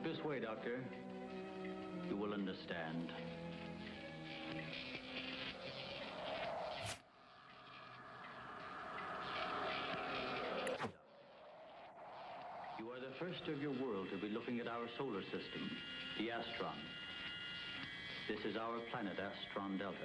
this way, Doctor. You will understand. You are the first of your world to be looking at our solar system, the Astron. This is our planet, Astron Delta.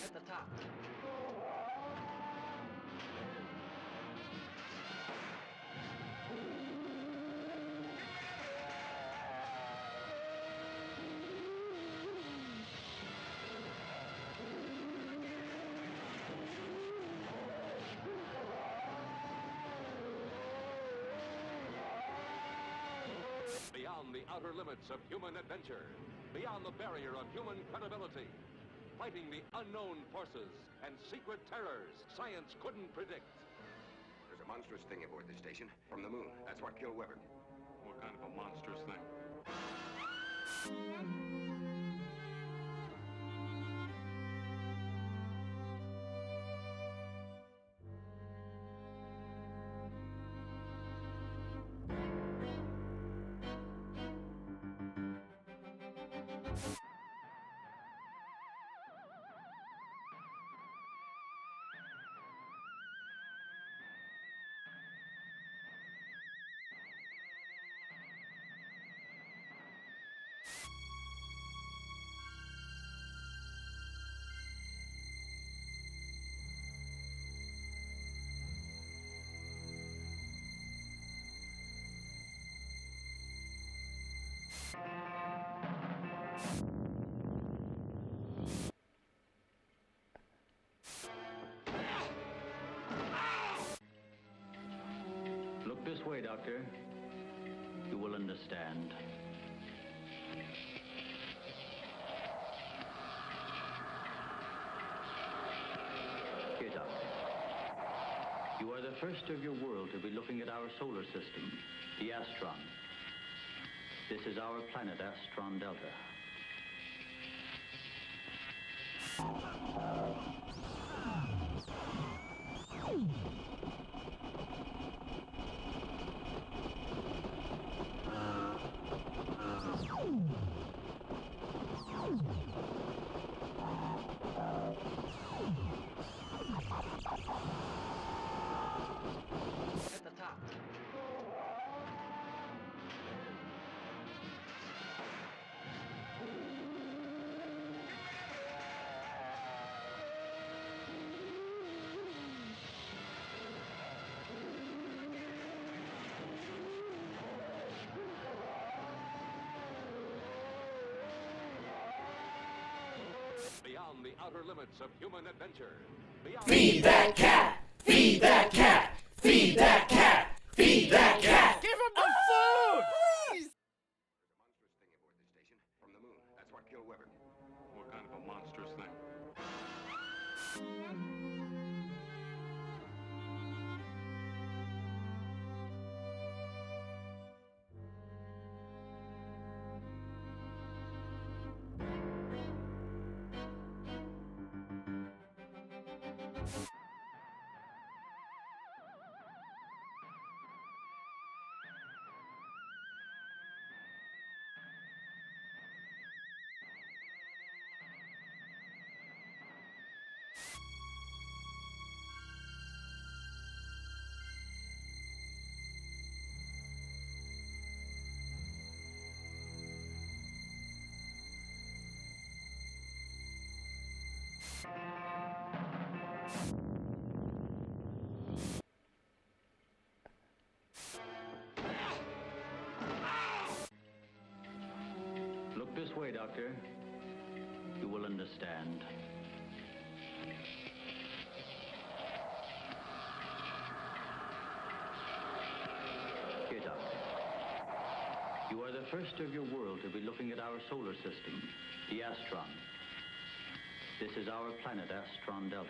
At the top. Beyond the outer limits of human adventure, beyond the barrier of human credibility, fighting the unknown forces and secret terrors science couldn't predict. There's a monstrous thing aboard this station from the moon. That's what killed Weber. What kind of a monstrous thing? Look this way, Doctor. You will understand. Here, Doctor. You are the first of your world to be looking at our solar system, the Astron. This is our planet, Astron Delta. At the top. Beyond the outer limits of human adventure, beyond Feed that cat! Feed that cat! Feed that cat! Feed that cat! Give him the food! There's a monstrous thing aboard this station from the moon. That's what killed Weber. What kind of a monstrous thing? Look this way, Doctor. You will understand. Here, Doctor. You are the first of your world to be looking at our solar system, the Astron. This is our planet, Astron Delta.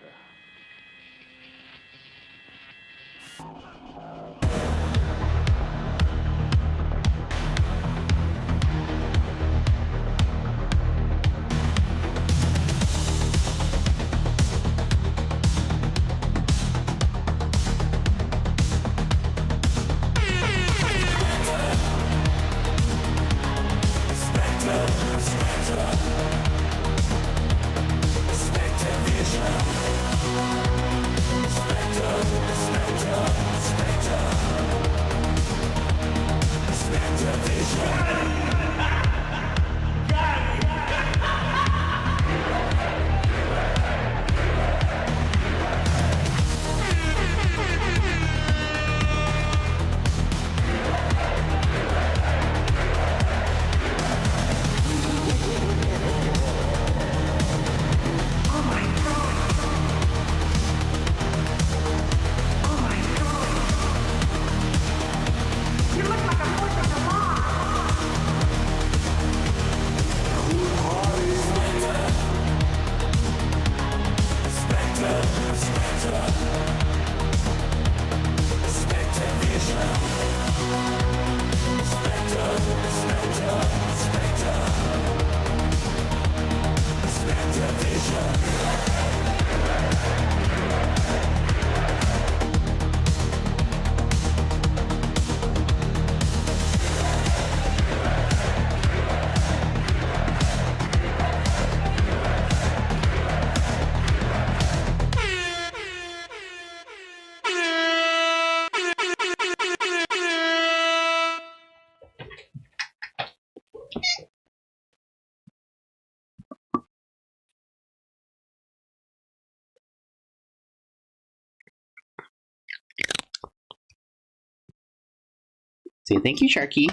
Say thank you, Sharky.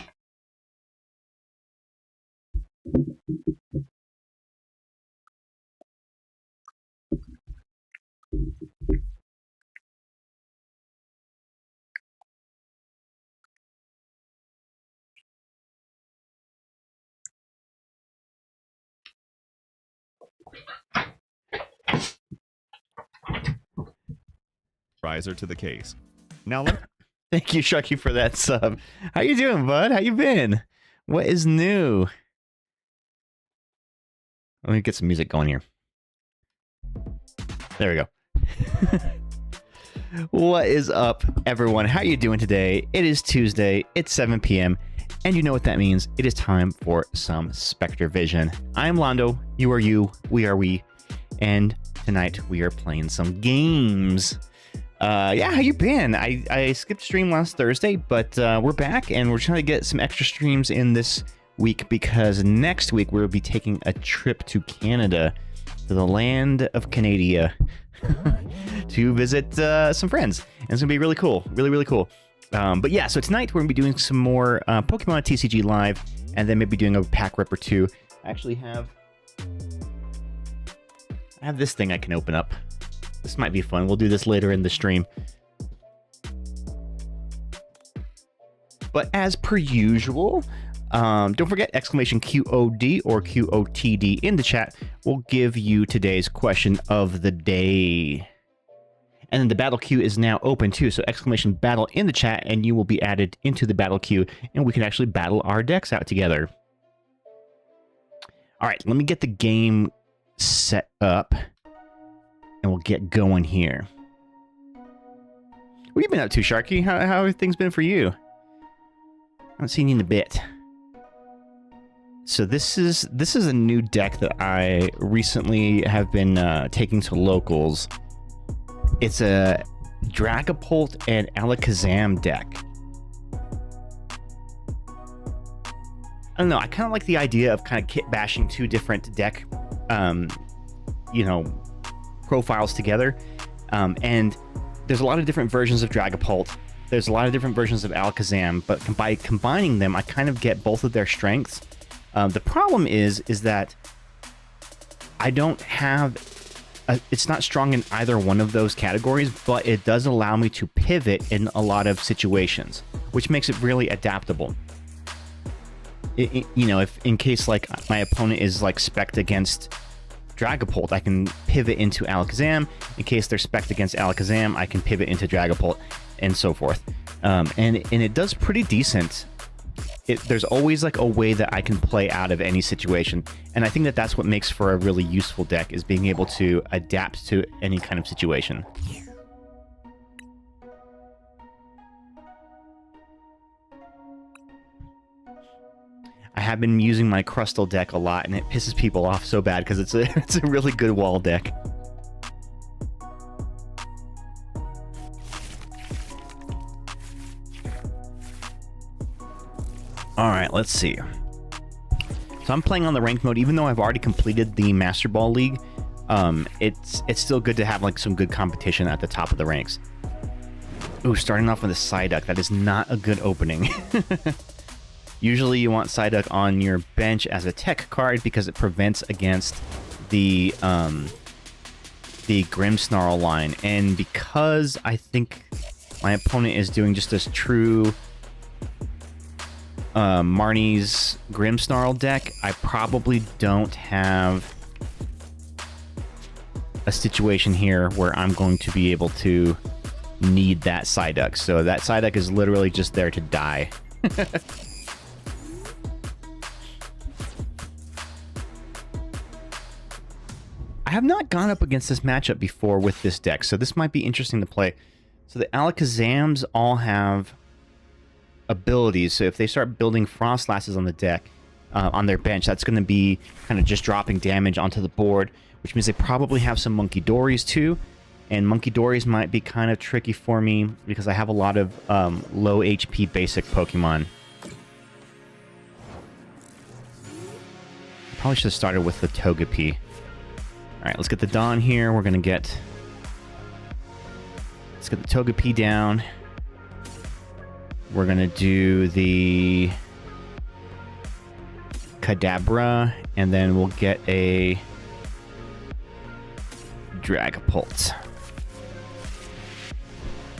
Riser to the case. Now, Thank you, Sharky, for that sub. How you doing, bud? How you been? What is new? Let me get some music going here. There we go. What is up, everyone? How you doing today? It is Tuesday. It's 7 p.m. And you know what that means. It is time for some Spectre Vision. I'm Londo. You are you. We are we. And tonight we are playing some games. Yeah, how you been? I skipped stream last Thursday, but we're back and we're trying to get some extra streams in this week because next week we'll be taking a trip to Canada, to the land of Canada, to visit some friends. And it's gonna be really cool, really cool. But yeah, so tonight we're gonna be doing some more Pokemon TCG Live, and then maybe doing a pack rip or two. I actually have this thing I can open up. This might be fun. We'll do this later in the stream. But as per usual, don't forget exclamation QOD or QOTD in the chat will give you today's question of the day. And then the battle queue is now open too. So exclamation battle in the chat and you will be added into the battle queue and we can actually battle our decks out together. All right, let me get the game set up. And we'll get going here. What have you been up to, Sharky? How have things been for you? I haven't seen you in a bit. So this is a new deck that I recently have been taking to locals. It's a Dragapult and Alakazam deck. I don't know. I kind of like the idea of kind of kit bashing two different deck, profiles together, and there's a lot of different versions of Dragapult. There's a lot of different versions of Alakazam, but by combining them, I kind of get both of their strengths. The problem is that I don't have it's not strong in either one of those categories, but it does allow me to pivot in a lot of situations, which makes it really adaptable. If in case like my opponent is like spec'd against Dragapult, I can pivot into Alakazam. In case they're spec'd against Alakazam, I can pivot into Dragapult, and so forth. And it does pretty decent. There's always like a way that I can play out of any situation, and I think that that's what makes for a really useful deck, is being able to adapt to any kind of situation. I have been using my Crustle deck a lot, and it pisses people off so bad because it's a really good wall deck. All right, let's see. So I'm playing on the ranked mode, even though I've already completed the Master Ball League. It's still good to have like some good competition at the top of the ranks. Ooh, starting off with a Psyduck. That is not a good opening. Usually you want Psyduck on your bench as a tech card because it prevents against the Grimmsnarl line. And because I think my opponent is doing just this true Marnie's Grimmsnarl deck, I probably don't have a situation here where I'm going to be able to need that Psyduck. So that Psyduck is literally just there to die. I have not gone up against this matchup before with this deck, so this might be interesting to play. So the Alakazams all have abilities, so if they start building Frostlasses on the deck, on their bench, that's going to be kind of just dropping damage onto the board, which means they probably have some Monkey-Dories too, and Monkey-Dories might be kind of tricky for me because I have a lot of low HP basic Pokemon. Probably should have started with the Togepi. Alright, let's get the Dawn here. Let's get the Togepi down. We're gonna do the Kadabra, and then we'll get a Dragapult.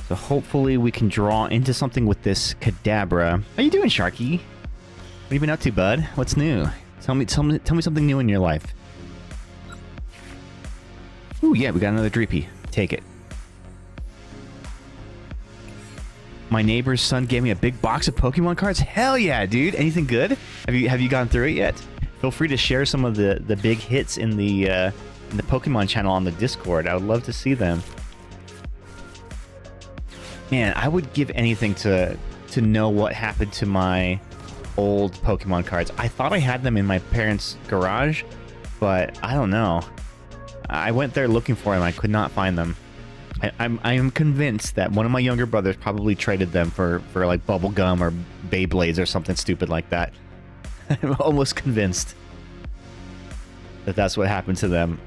So hopefully we can draw into something with this Kadabra. How you doing, Sharky? What have you been up to, bud? What's new? Tell me something new in your life. Ooh, yeah, we got another Dreepy. Take it. My neighbor's son gave me a big box of Pokemon cards. Hell yeah, dude! Anything good? Have you gone through it yet? Feel free to share some of the big hits in the Pokemon channel on the Discord. I would love to see them. Man, I would give anything to know what happened to my old Pokemon cards. I thought I had them in my parents' garage, but I don't know. I went there looking for them. I could not find them. I am convinced that one of my younger brothers probably traded them for like bubblegum or Beyblades or something stupid like that. I'm almost convinced that that's what happened to them.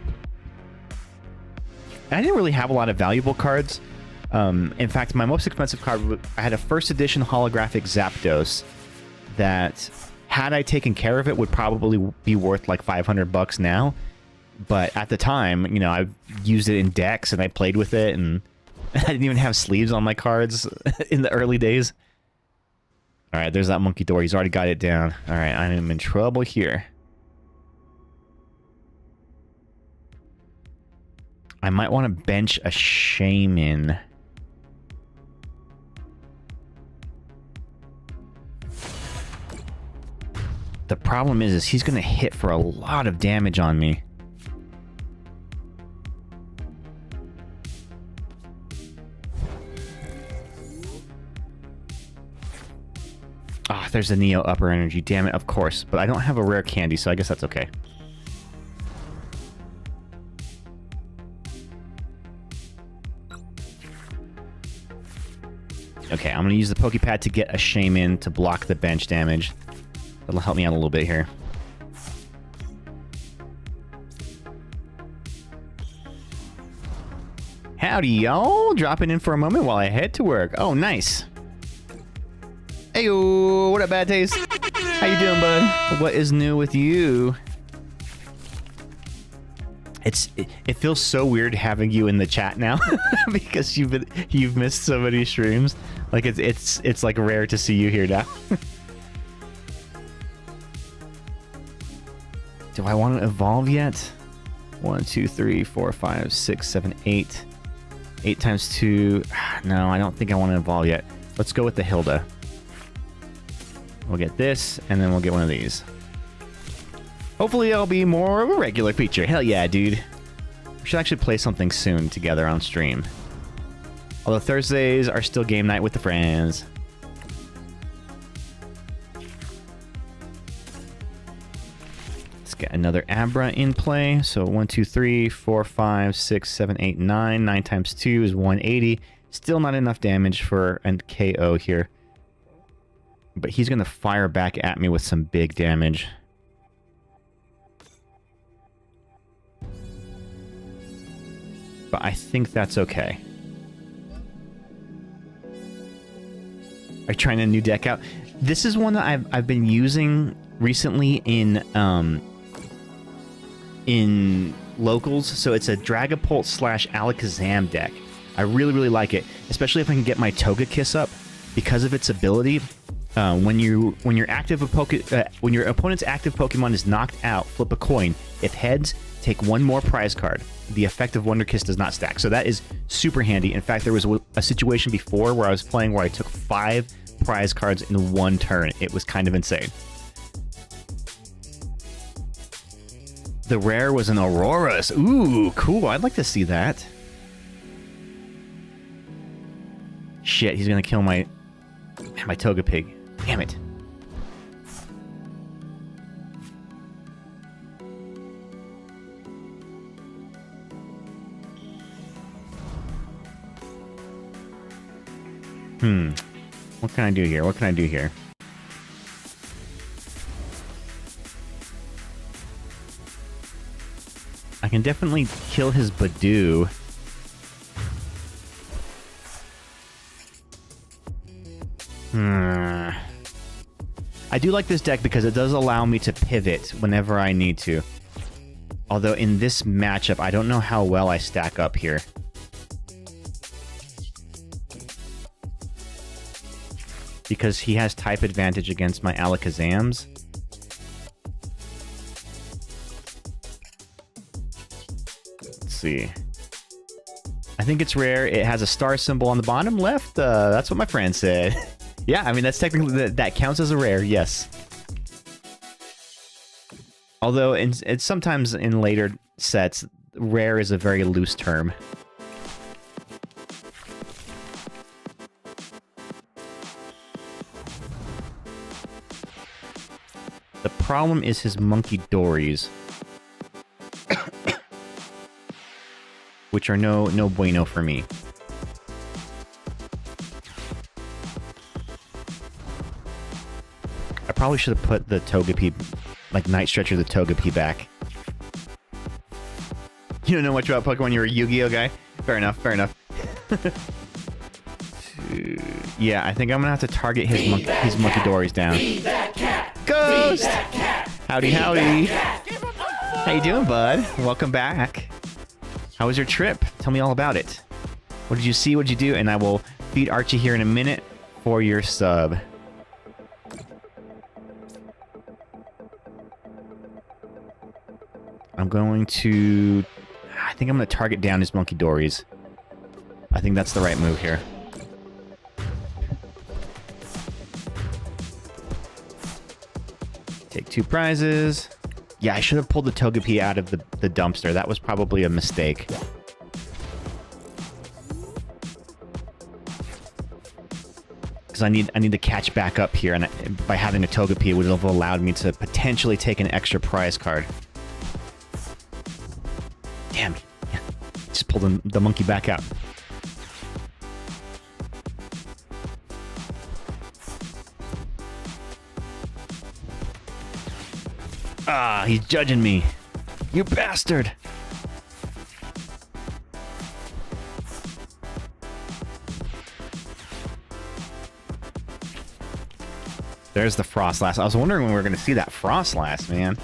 I didn't really have a lot of valuable cards. In fact, my most expensive card, I had a first edition holographic Zapdos that, had I taken care of it, would probably be worth like $500 now. But at the time, you know, I used it in decks and I played with it, and I didn't even have sleeves on my cards in the early days. All right, there's that Monkey-Dory. He's already got it down. All right, I am in trouble here. I might want to bench a Shaman. The problem is he's going to hit for a lot of damage on me. Ah, oh, there's a Neo Upper Energy. Damn it, of course. But I don't have a rare candy, so I guess that's okay. Okay, I'm going to use the Pokepad to get a Shaman to block the bench damage. That'll help me out a little bit here. Howdy, y'all. Dropping in for a moment while I head to work. Oh, nice. Heyo, what up, Bad Taste? How you doing, bud? What is new with you? It feels so weird having you in the chat now because you've missed so many streams. Like it's like rare to see you here now. Do I want to evolve yet? 1, 2, 3, 4, 5, 6, 7, 8. 8 times 2. No, I don't think I want to evolve yet. Let's go with the Hilda. We'll get this, and then we'll get one of these. Hopefully it'll be more of a regular feature. Hell yeah, dude. We should actually play something soon together on stream. Although Thursdays are still game night with the friends. Let's get another Abra in play. So 1, 2, 3, 4, 5, 6, 7, 8, 9. 9 times 2 is 180. Still not enough damage for a KO here. But he's going to fire back at me with some big damage. But I think that's okay. Are you trying a new deck out? This is one that I've been using recently in locals. So it's a Dragapult /Alakazam deck. I really like it, especially if I can get my Togekiss up because of its ability. When your opponent's active Pokemon is knocked out, flip a coin. If heads, take one more prize card. The effect of Wonderkiss does not stack, so that is super handy. In fact, there was a situation before where I was playing where I took 5 prize cards in one turn. It was kind of insane. The rare was an Aurorus. Ooh, cool. I'd like to see that. Shit, he's gonna kill my Togepi. Damn it. What can I do here? What can I do here? I can definitely kill his Badoo. I do like this deck because it does allow me to pivot whenever I need to. Although in this matchup, I don't know how well I stack up here. Because he has type advantage against my Alakazams. Let's see. I think it's rare. It has a star symbol on the bottom left. That's what my friend said. Yeah, I mean, that's technically... That counts as a rare, yes. Although, it's sometimes in later sets, rare is a very loose term. The problem is his Monkey Dories. Which are no bueno for me. I probably should have put the Togepi, like Night Stretcher the Togepi back. You don't know much about Pokemon, you're a Yu-Gi-Oh guy? Fair enough, fair enough. Yeah, I think I'm gonna have to target his Monkey Dories down. Ghost! Howdy, howdy. How you doing, bud? Welcome back. How was your trip? Tell me all about it. What did you see? What did you do? And I will feed Archie here in a minute for your sub. I'm going to... I think I'm going to target down his Monkey Dories. I think that's the right move here. Take 2 prizes. Yeah, I should have pulled the Togepi out of the dumpster. That was probably a mistake. Because I need to catch back up here, and by having a Togepi, it would have allowed me to potentially take an extra prize card. Damn. Yeah. Just pulled the monkey back out. Ah, he's judging me. You bastard! There's the Frostlass. I was wondering when we were going to see that Frostlass, man.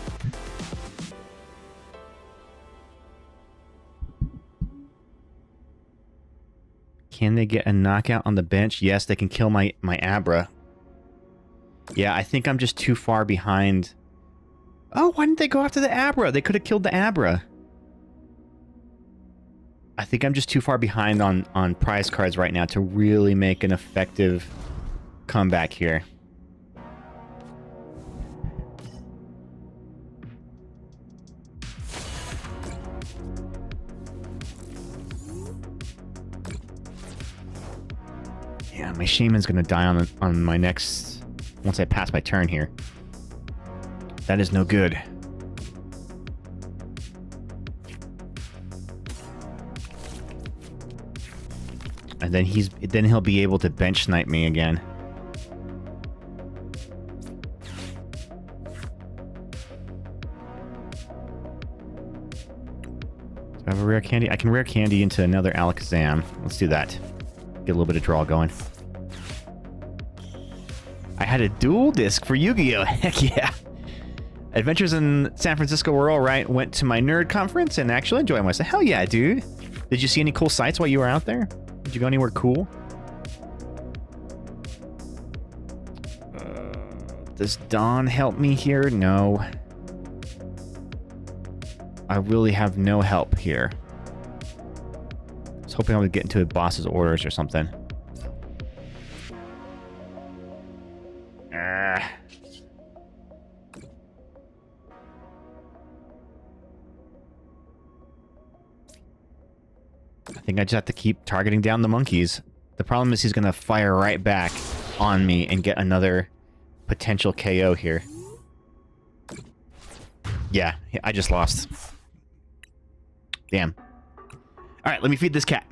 Can they get a knockout on the bench? Yes, they can kill my Abra. Yeah, I think I'm just too far behind. Oh, why didn't they go after the Abra? They could have killed the Abra. I think I'm just too far behind on prize cards right now to really make an effective comeback here. Yeah, my Shaman's gonna die on my next... once I pass my turn here. That is no good. And then he'll be able to bench snipe me again. Do I have a rare candy? I can rare candy into another Alakazam. Let's do that. Get a little bit of draw going. I had a dual disc for Yu-Gi-Oh! Heck yeah! Adventures in San Francisco were alright. Went to my nerd conference and actually enjoyed myself. Hell yeah, dude! Did you see any cool sights while you were out there? Did you go anywhere cool? Does Dawn help me here? No. I really have no help here. I was hoping I would get into a boss's orders or something. I think I just have to keep targeting down the monkeys. The problem is he's going to fire right back on me and get another potential KO here. Yeah, I just lost. Damn. Alright, let me feed this cat.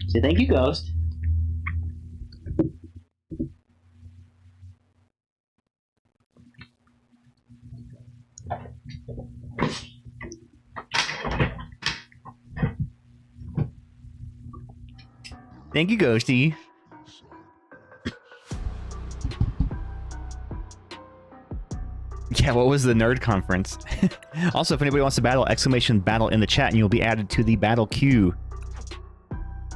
Say thank you, Ghost. Thank you, Ghosty. Yeah, what was the nerd conference? Also, if anybody wants to battle, exclamation battle in the chat and you'll be added to the battle queue.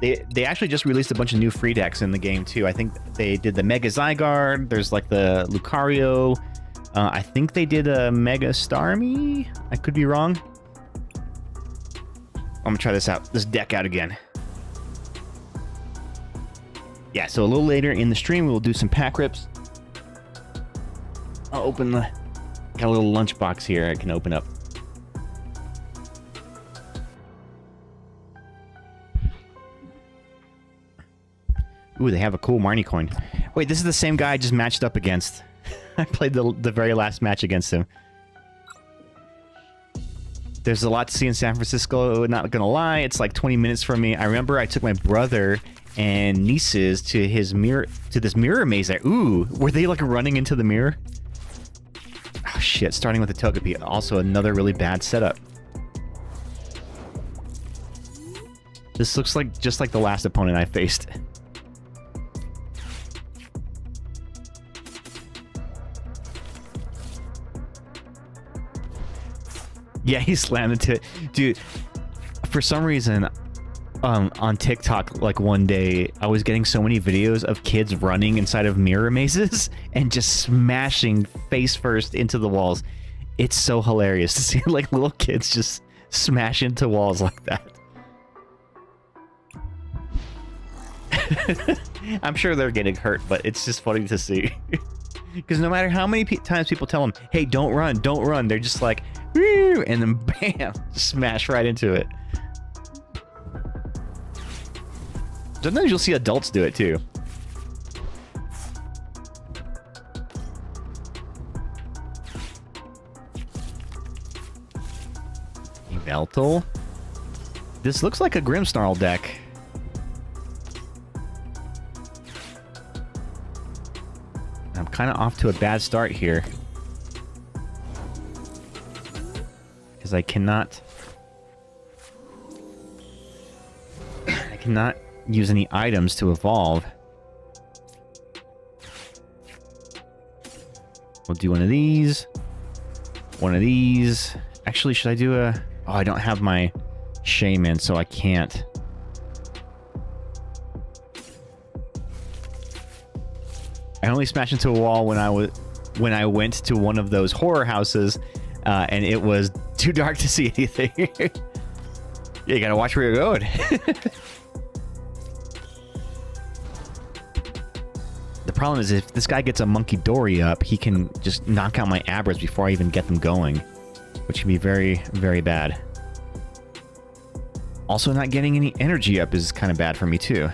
They actually just released a bunch of new free decks in the game too. I think they did the Mega Zygarde. There's like the Lucario. I think they did a Mega Starmie. I could be wrong. I'm gonna try this deck out again. Yeah, so a little later in the stream, we'll do some pack rips. I'll open got a little lunchbox here I can open up. Ooh, they have a cool Marnie coin. Wait, this is the same guy I just matched up against. I played the very last match against him. There's a lot to see in San Francisco, not gonna lie. It's like 20 minutes from me. I remember I took my brother and nieces to this mirror maze there. Ooh, were they like running into the mirror? Oh shit, starting with the Togepi. Also another really bad setup. This looks like just like the last opponent I faced. Yeah, he slammed into it. Dude, for some reason, on TikTok, like one day, I was getting so many videos of kids running inside of mirror mazes and just smashing face first into the walls. It's so hilarious to see like little kids just smash into walls like that. I'm sure they're getting hurt, but it's just funny to see. Because no matter how many times people tell them, hey, don't run, they're just like, woo, and then bam, smash right into it. Sometimes you'll see adults do it too. Yveltal? This looks like a Grimmsnarl deck. I'm kind of off to a bad start here. Because I cannot use any items to evolve. We'll do one of these. One of these. Actually, should I do a... Oh, I don't have my shaman, so I can't. I only smashed into a wall when I went to one of those horror houses, and it was too dark to see anything. Yeah, you gotta watch where you're going. The problem is if this guy gets a Monkey Dory up, he can just knock out my Abras before I even get them going, which can be very, very bad. Also, not getting any energy up is kind of bad for me too.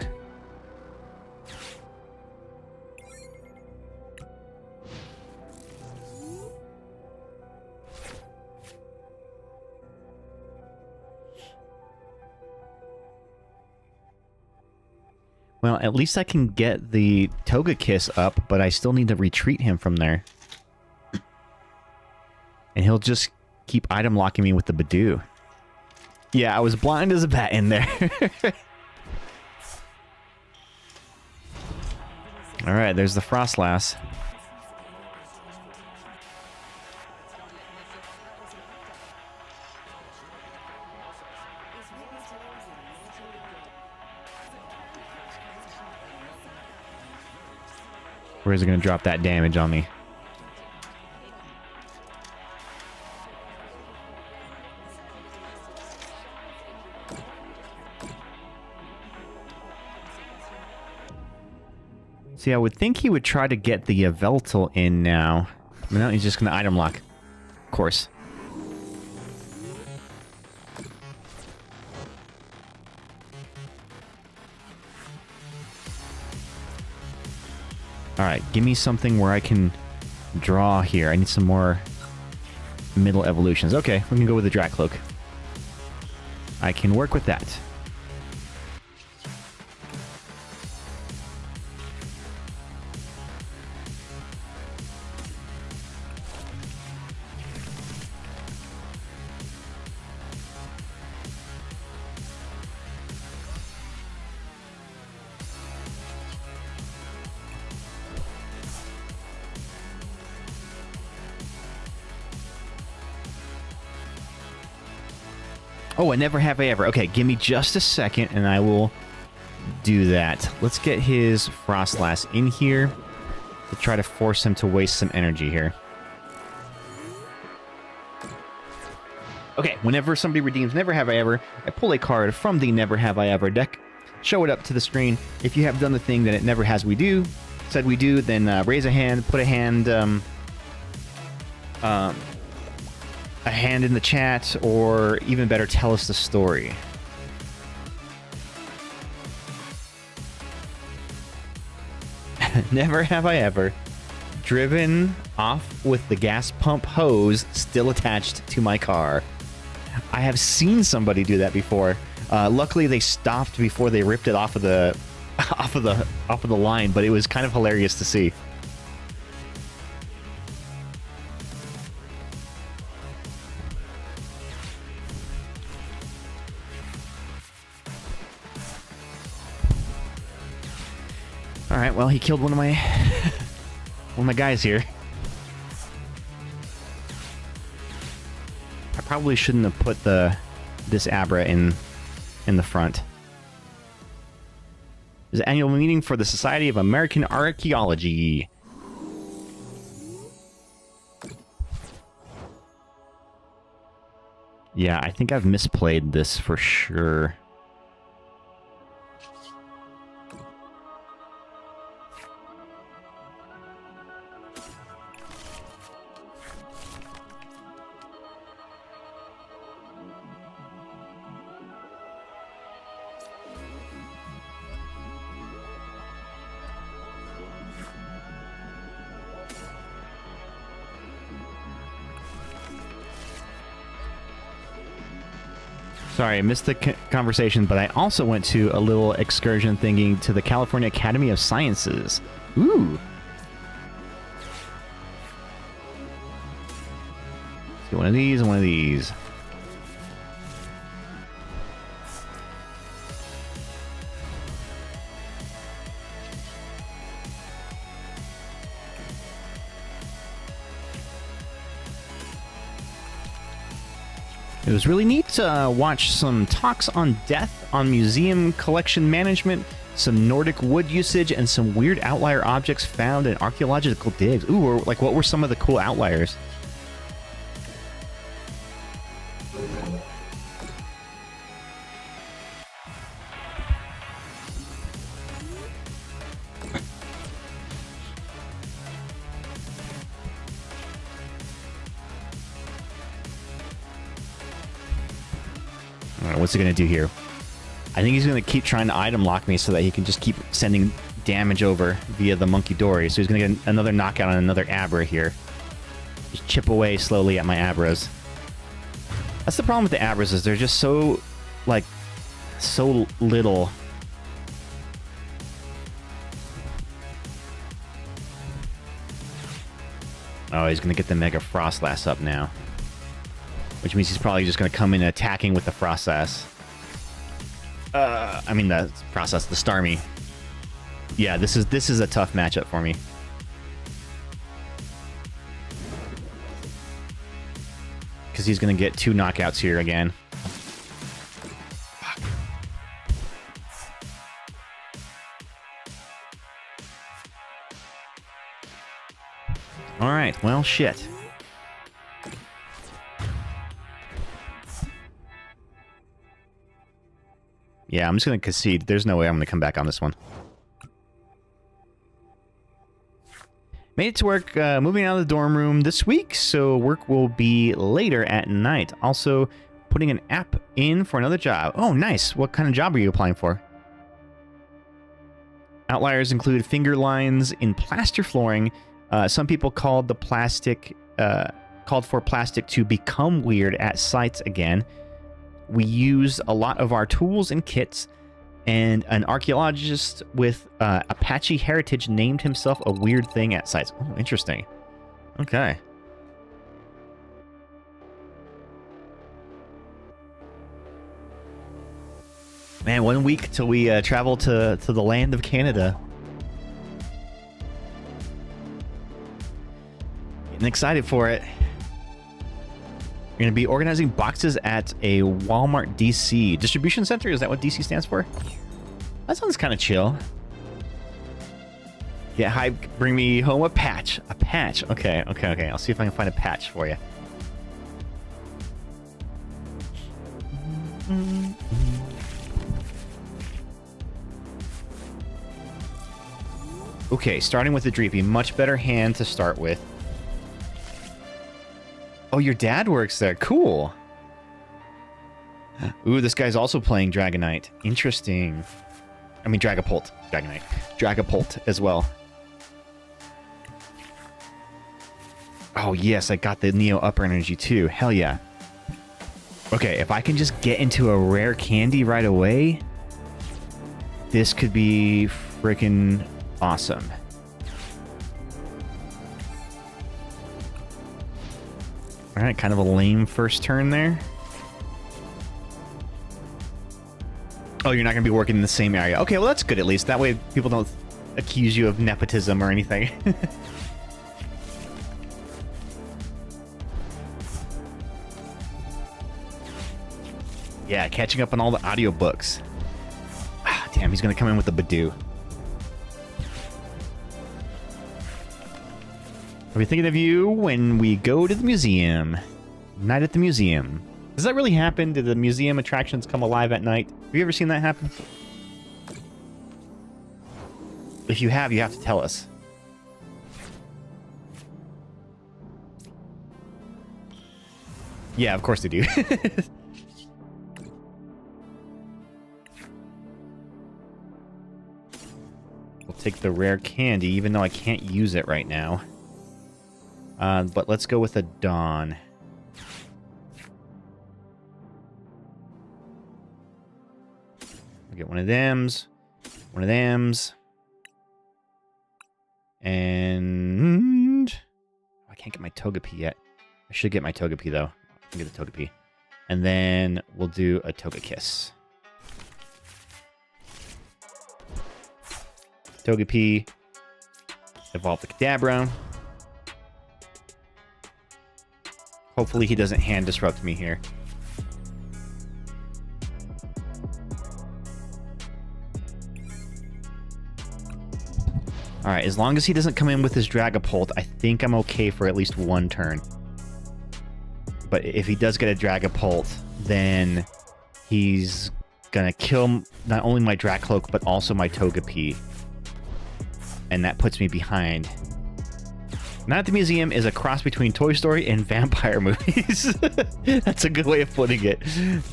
Well, at least I can get the Togekiss up, but I still need to retreat him from there. And he'll just keep item locking me with the Badoo. Yeah, I was blind as a bat in there. Alright, there's the Frostlass. Where is it going to drop that damage on me? See, I would think he would try to get the Yveltal in now. But no, he's just going to item lock. Of course. Alright, give me something where I can draw here. I need some more middle evolutions. Okay, we can go with the Drakloak. I can work with that. Oh, and never have I ever. Okay, give me just a second and I will do that. Let's get his Frostlass in here to try to force him to waste some energy here. Okay, whenever somebody redeems Never Have I Ever, I pull a card from the Never Have I Ever deck, show it up to the screen. If you have done the thing that it never has we do, said we do, then raise a hand, put a hand in the chat, or even better, tell us the story. Never have I ever driven off with the gas pump hose still attached to my car. I have seen somebody do that before. Luckily, they stopped before they ripped it off of the off of the line, but it was kind of hilarious to see. All right, well, he killed one of my guys here. I probably shouldn't have put this Abra in the front. There's an annual meeting for the Society of American Archaeology. Yeah, I think I've misplayed this for sure. Sorry, I missed the conversation, but I also went to a little excursion thingy to the California Academy of Sciences. Ooh. Let's get one of these and one of these. It was really neat to watch some talks on death, on museum collection management, some Nordic wood usage, and some weird outlier objects found in archaeological digs. Ooh, like what were some of the cool outliers? All right, what's he gonna do here? I think he's going to keep trying to item lock me so that he can just keep sending damage over via the Monkey Dory. So he's going to get another knockout on another Abra here. Just chip away slowly at my Abras. That's the problem with the Abras, is they're just so, like, so little. Oh, he's going to get the Mega Frostlass up now. Which means he's probably just going to come in attacking with the Frostlass. I mean the process, the Starmie. Yeah, this is a tough matchup for me. Because he's gonna get 2 knockouts here again. Fuck. All right, well, shit. Yeah, I'm just going to concede. There's no way I'm going to come back on this one. Made it to work, moving out of the dorm room this week, so work will be later at night. Also, putting an app in for another job. Oh, nice. What kind of job are you applying for? Outliers include finger lines in plaster flooring. Some people called for plastic to become weird at sites again. We use a lot of our tools and kits, and an archaeologist with Apache heritage named himself a weird thing at sites. Oh, interesting. Okay. Man, 1 week till we travel to the land of Canada. Getting excited for it. You're going to be organizing boxes at a Walmart DC. Distribution center? Is that what DC stands for? That sounds kind of chill. Yeah, hi, bring me home a patch. A patch. Okay. I'll see if I can find a patch for you. Okay, starting with the Dreepy. Much better hand to start with. Oh, your dad works there. Cool. Ooh, this guy's also playing Dragonite. Interesting. I mean, Dragapult. Dragonite. Dragapult as well. Oh, yes, I got the Neo Upper Energy too. Hell yeah. Okay, if I can just get into a rare candy right away, this could be freaking awesome. All right, kind of a lame first turn there. Oh, you're not going to be working in the same area. Okay, well, that's good at least. That way people don't accuse you of nepotism or anything. Yeah, catching up on all the audiobooks. Ah, damn, he's going to come in with the Badoo. I'll be thinking of you when we go to the museum. Night at the museum. Does that really happen? Did the museum attractions come alive at night? Have you ever seen that happen? If you have to tell us. Yeah, of course they do. We'll take the rare candy, even though I can't use it right now. But let's go with a Dawn. I'll get one of thems. One of thems. And... I can't get my Togepi yet. I should get my Togepi, though. I can get the Togepi. And then we'll do a Togekiss. Togepi. Evolve the Kadabra. Hopefully he doesn't hand disrupt me here. Alright, as long as he doesn't come in with his Dragapult, I think I'm okay for at least one turn. But if he does get a Dragapult, then he's gonna kill not only my Dracloak, but also my Togepi. And that puts me behind. Night at the Museum is a cross between Toy Story and vampire movies. That's a good way of putting it.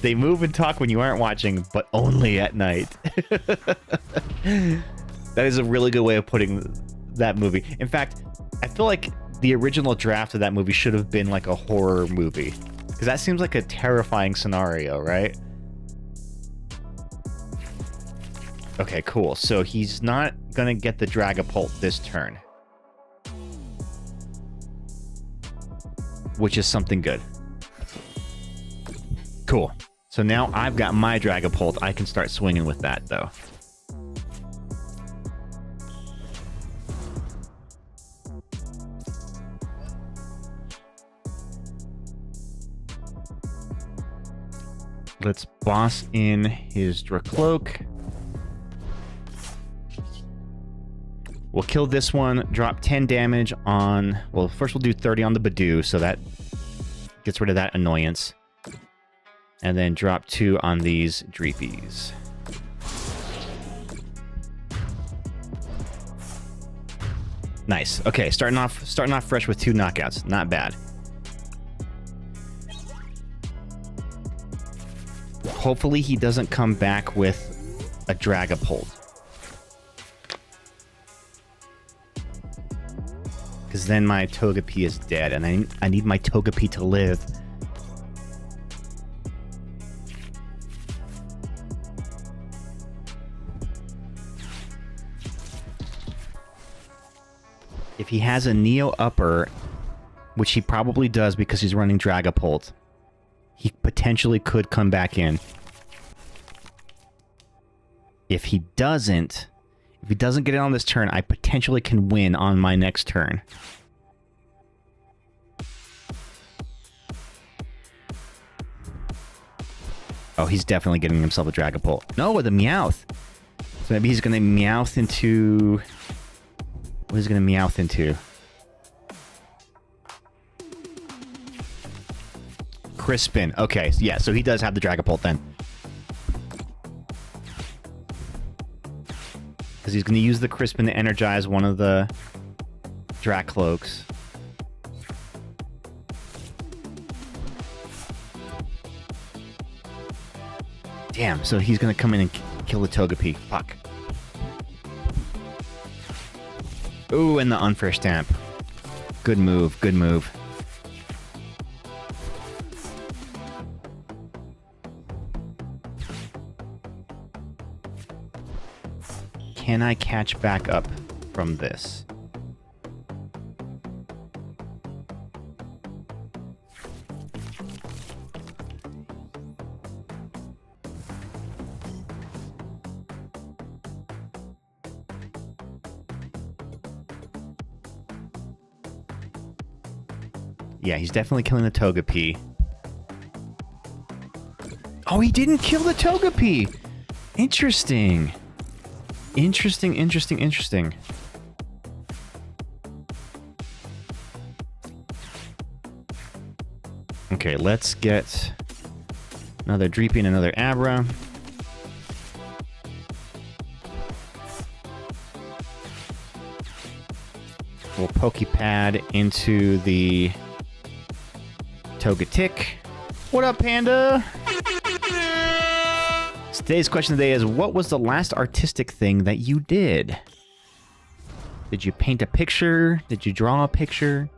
They move and talk when you aren't watching, but only at night. That is a really good way of putting that movie. In fact, I feel like the original draft of that movie should have been like a horror movie. Because that seems like a terrifying scenario, right? Okay, cool. So he's not going to get the Dragapult this turn. Which is something good. Cool. So now I've got my Dragapult. I can start swinging with that, though. Let's boss in his Dracloak. We'll kill this one, drop 10 damage on... Well, first we'll do 30 on the Badoo, so that gets rid of that annoyance. And then drop 2 on these Dreepies. Nice. Okay, starting off fresh with 2 knockouts. Not bad. Hopefully he doesn't come back with a Dragapult. Because then my Togepi is dead, and I need my Togepi to live. If he has a Neo Upper, which he probably does because he's running Dragapult, he potentially could come back in. If he doesn't get it on this turn, I potentially can win on my next turn. Oh, he's definitely getting himself a Dragapult. No, with a Meowth. So maybe he's going to Meowth into... What is he going to Meowth into? Crispin. Okay, yeah, so he does have the Dragapult then. Because he's going to use the Crispin to energize one of the Dracloaks. Damn, so he's going to come in and kill the Togepi. Fuck. Ooh, and the Unfair Stamp. Good move, good move. Can I catch back up from this? Yeah, he's definitely killing the Togepi. Oh, he didn't kill the Togepi! Interesting. Interesting. Okay, let's get another Dreepy and another Abra. We'll Pokepad into the Togetic. What up, Panda? Today's question of the day is, what was the last artistic thing that you did? Did you paint a picture? Did you draw a picture?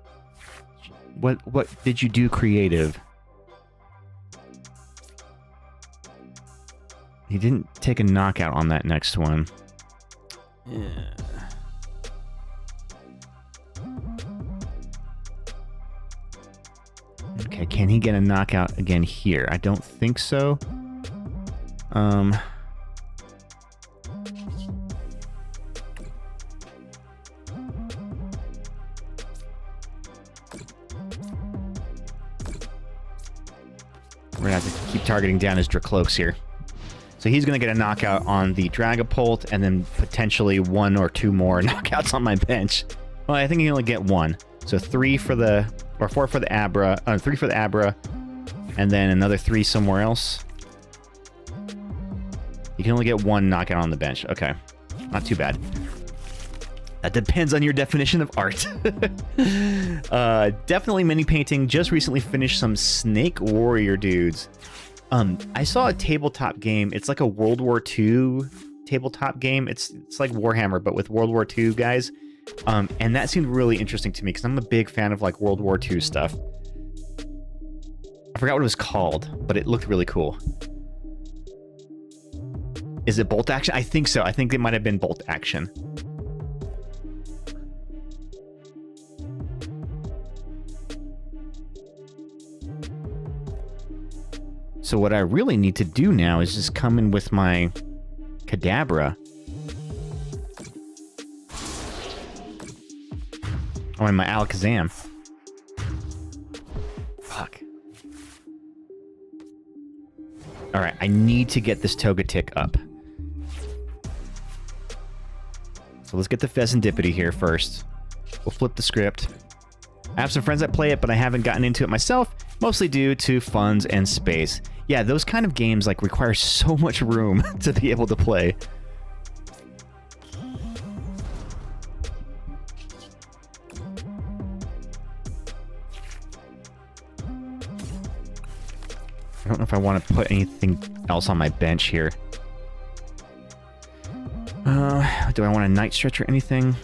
What did you do creative? He didn't take a knockout on that next one. Yeah. Okay, can he get a knockout again here? I don't think so. We're gonna have to keep targeting down his Dracloaks here. So So he's going to get a knockout on the Dragapult, and then potentially 1 or 2 more knockouts on my bench. Well, I think he can only get 1. So 4 for the Abra, 3 for the Abra, and then another 3 somewhere else. You can only get 1 knockout on the bench. Okay, not too bad. That depends on your definition of art. Definitely mini painting. Just recently finished some Snake Warrior dudes. I saw a tabletop game. It's like a World War II tabletop game. It's like Warhammer, but with World War II guys. And that seemed really interesting to me because I'm a big fan of like World War II stuff. I forgot what it was called, but it looked really cool. Is it Bolt Action? I think so. I think it might have been Bolt Action. So what I really need to do now is just come in with my Kadabra. Oh, and my Alakazam. Fuck. Alright, I need to get this Togetic up. So let's get the Pheasantipity here first. We'll flip the script. I have some friends that play it, but I haven't gotten into it myself, mostly due to funds and space. Yeah, those kind of games like require so much room to be able to play. I don't know if I want to put anything else on my bench here. Do I want a Night Stretcher or anything?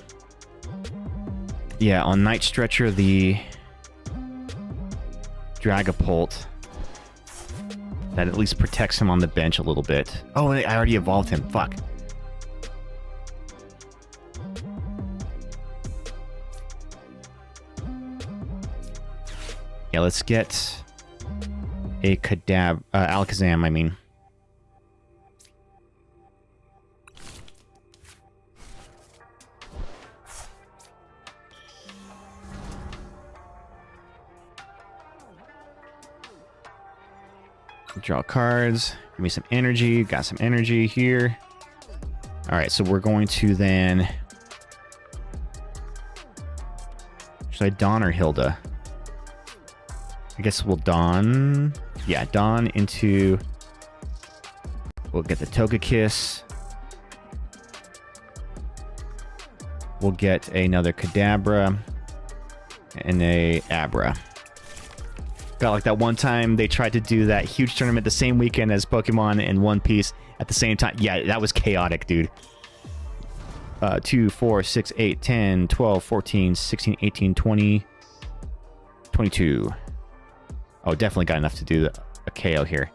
Yeah, on Night Stretcher, the Dragapult. That at least protects him on the bench a little bit. Oh, I already evolved him. Fuck. Yeah, let's get a Alakazam, I mean. Draw cards. Give me some energy. Got some energy here. All right, so we're going to then... Should I Dawn or Hilda? I guess we'll Dawn... Yeah, Dawn into... We'll get the Togekiss. We'll get another Kadabra. And a Abra. Got like that one time they tried to do that huge tournament the same weekend as Pokemon and One Piece at the same time. Yeah, that was chaotic, dude. 2, 4, 6, 8, 10, 12, 14, 16, 18, 20, 22. Oh, definitely got enough to do a KO here.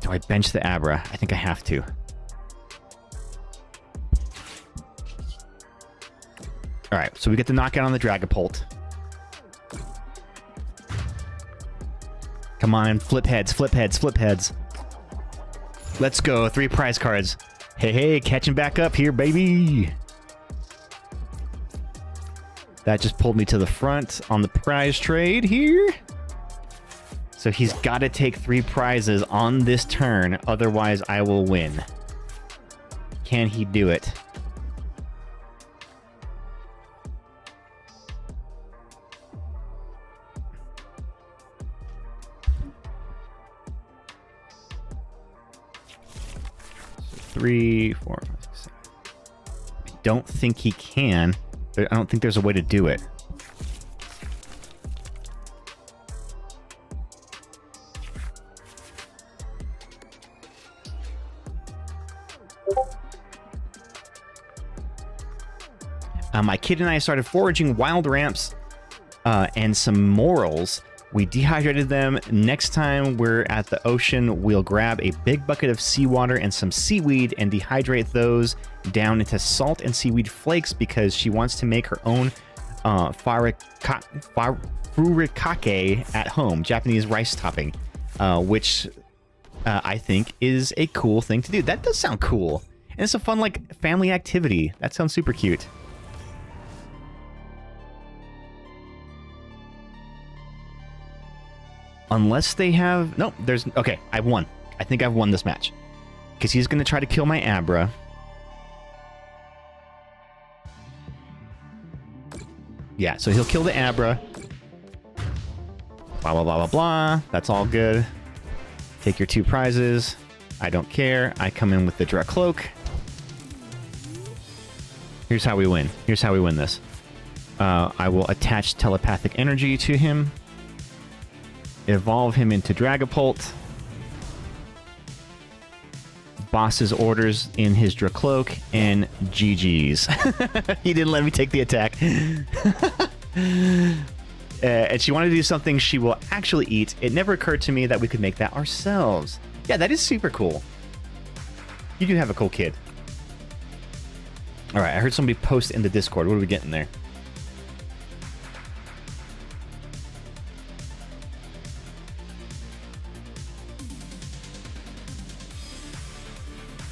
Do I bench the Abra? I think I have to. Alright, so we get the knockout on the Dragapult. Come on, flip heads, flip heads, flip heads. Let's go, 3 prize cards. Hey, hey, catching back up here, baby. That just pulled me to the front on the prize trade here. So he's got to take 3 prizes on this turn, otherwise I will win. Can he do it? So 3, 4, 5, 6, 7. I don't think he can. I don't think there's a way to do it. My kid and I started foraging wild ramps and some morels. We dehydrated them. Next time we're at the ocean, we'll grab a big bucket of seawater and some seaweed and dehydrate those down into salt and seaweed flakes because she wants to make her own furikake at home, Japanese rice topping, which I think is a cool thing to do. That does sound cool. And it's a fun, like, family activity. That sounds super cute. Unless they have... Nope, there's... Okay, I won. I think I've won this match. Because he's going to try to kill my Abra. Yeah, so he'll kill the Abra. Blah, blah, blah, blah, blah. That's all good. Take your 2 prizes. I don't care. I come in with the direct cloak. Here's how we win. Here's how we win this. I will attach telepathic energy to him. Evolve him into Dragapult. Boss's orders in his Dracloak, and GG's. He didn't let me take the attack. And she wanted to do something she will actually eat. It never occurred to me that we could make that ourselves. Yeah, that is super cool. You do have a cool kid. All right, I heard somebody post in the Discord. What are we getting there?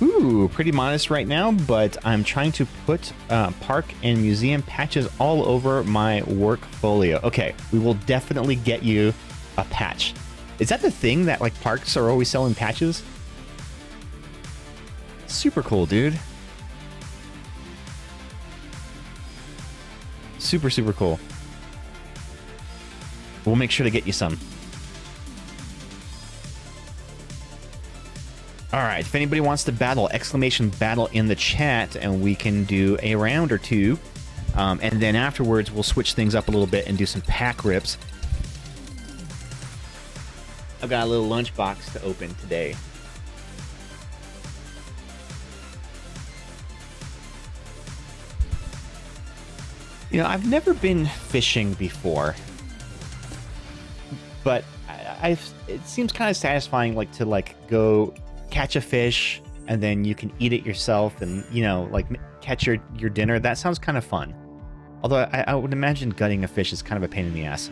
Ooh, pretty modest right now, but I'm trying to put park and museum patches all over my workfolio. Okay, we will definitely get you a patch. Is that the thing that like parks are always selling patches? Super cool, dude. Super, super cool. We'll make sure to get you some. All right, if anybody wants to battle, exclamation battle in the chat, and we can do a round or two. And then afterwards, we'll switch things up a little bit and do some pack rips. I've got a little lunchbox to open today. You know, I've never been fishing before, but it seems kind of satisfying, like to like go catch a fish and then you can eat it yourself and, you know, like catch your dinner. That sounds kind of fun. Although I would imagine gutting a fish is kind of a pain in the ass.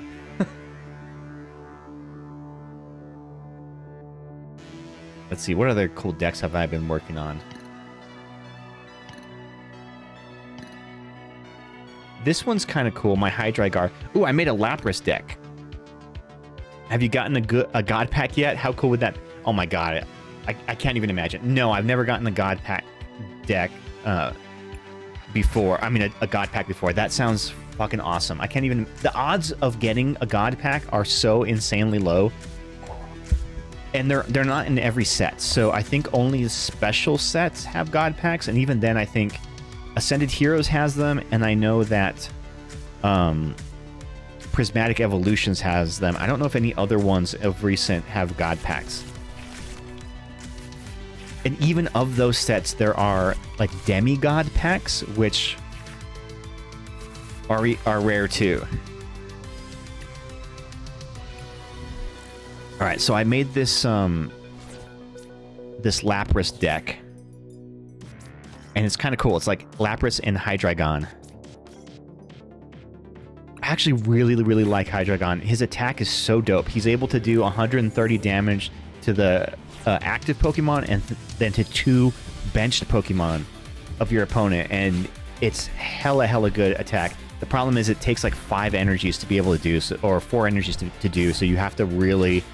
Let's see, what other cool decks have I been working on? This one's kind of cool, my Hydreigar. Ooh, I made a Lapras deck. Have you gotten a God Pack yet? How cool would that... Oh my god, I can't even imagine. No, I've never gotten a God Pack deck before. I mean, a God Pack before. That sounds fucking awesome. I can't even... The odds of getting a God Pack are so insanely low. And they're not in every set. So I think only special sets have God Packs. And even then, I think Ascended Heroes has them. And I know that Prismatic Evolutions has them. I don't know if any other ones of recent have God Packs. And even of those sets, there are like demigod packs, which are rare too. All right, so I made this this Lapras deck, and it's kind of cool. It's like Lapras and Hydreigon. I actually really like Hydreigon. His attack is so dope. He's able to do 130 damage to the active Pokemon and then to 2 benched Pokemon of your opponent, and it's hella good attack. The problem is it takes like 5 energies to be able to do, so, or 4 energies to do, so you have to really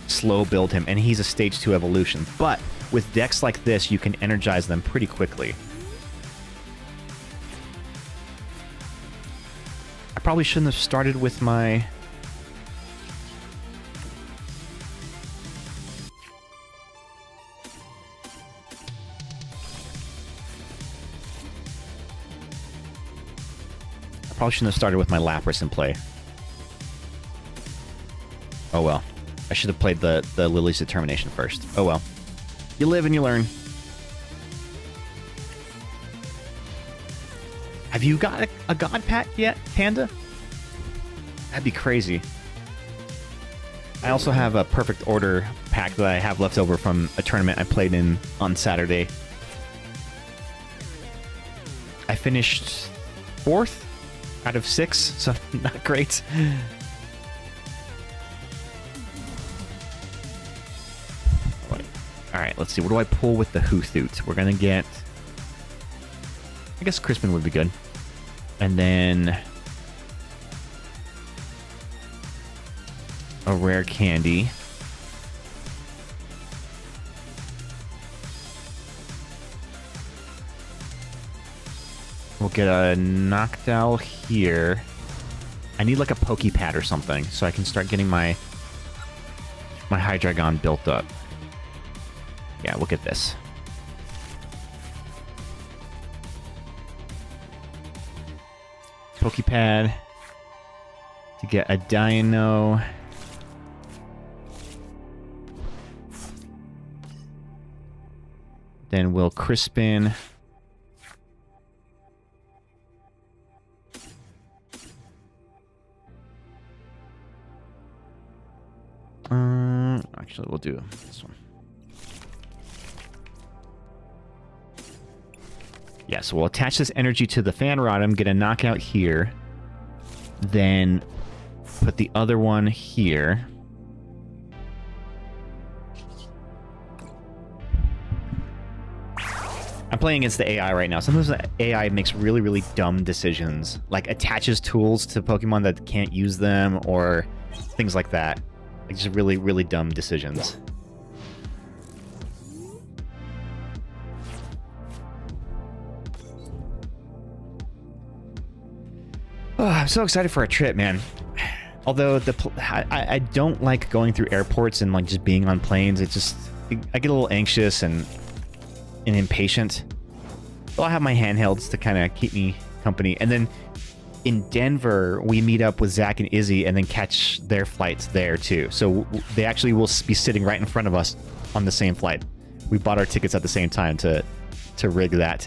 slow build him, and he's a stage 2 evolution. But with decks like this, you can energize them pretty quickly. I probably shouldn't have started with my... Probably shouldn't have started with my Lapras in play. Oh well. I should have played the Lily's Determination first. Oh well. You live and you learn. Have you got a God Pack yet, Panda? That'd be crazy. I also have a Perfect Order pack that I have left over from a tournament I played in on Saturday. I finished 4th out of 6, so not great. Alright, let's see. What do I pull with the Hoothoot? We're going to get... I guess Crispin would be good. And then... a rare candy. We'll get a Noctowl here. I need like a Pokepad or something so I can start getting my Hydreigon built up. Yeah, we'll get this. Pokepad to get a Dino. Then we'll Crispin. Actually, we'll do this one. Yeah, so we'll attach this energy to the Fan Rotom, get a knockout here, then put the other one here. I'm playing against the AI right now. Sometimes the AI makes really, really dumb decisions, like attaches tools to Pokemon that can't use them, or things like that. Like just really, really dumb decisions. Oh, I'm so excited for our trip, man. Although I don't like going through airports and like just being on planes. It just I get a little anxious and impatient. So I'll have my handhelds to kind of keep me company. And then in Denver, we meet up with Zach and Izzy and then catch their flights there too. So they actually will be sitting right in front of us on the same flight. We bought our tickets at the same time to rig that.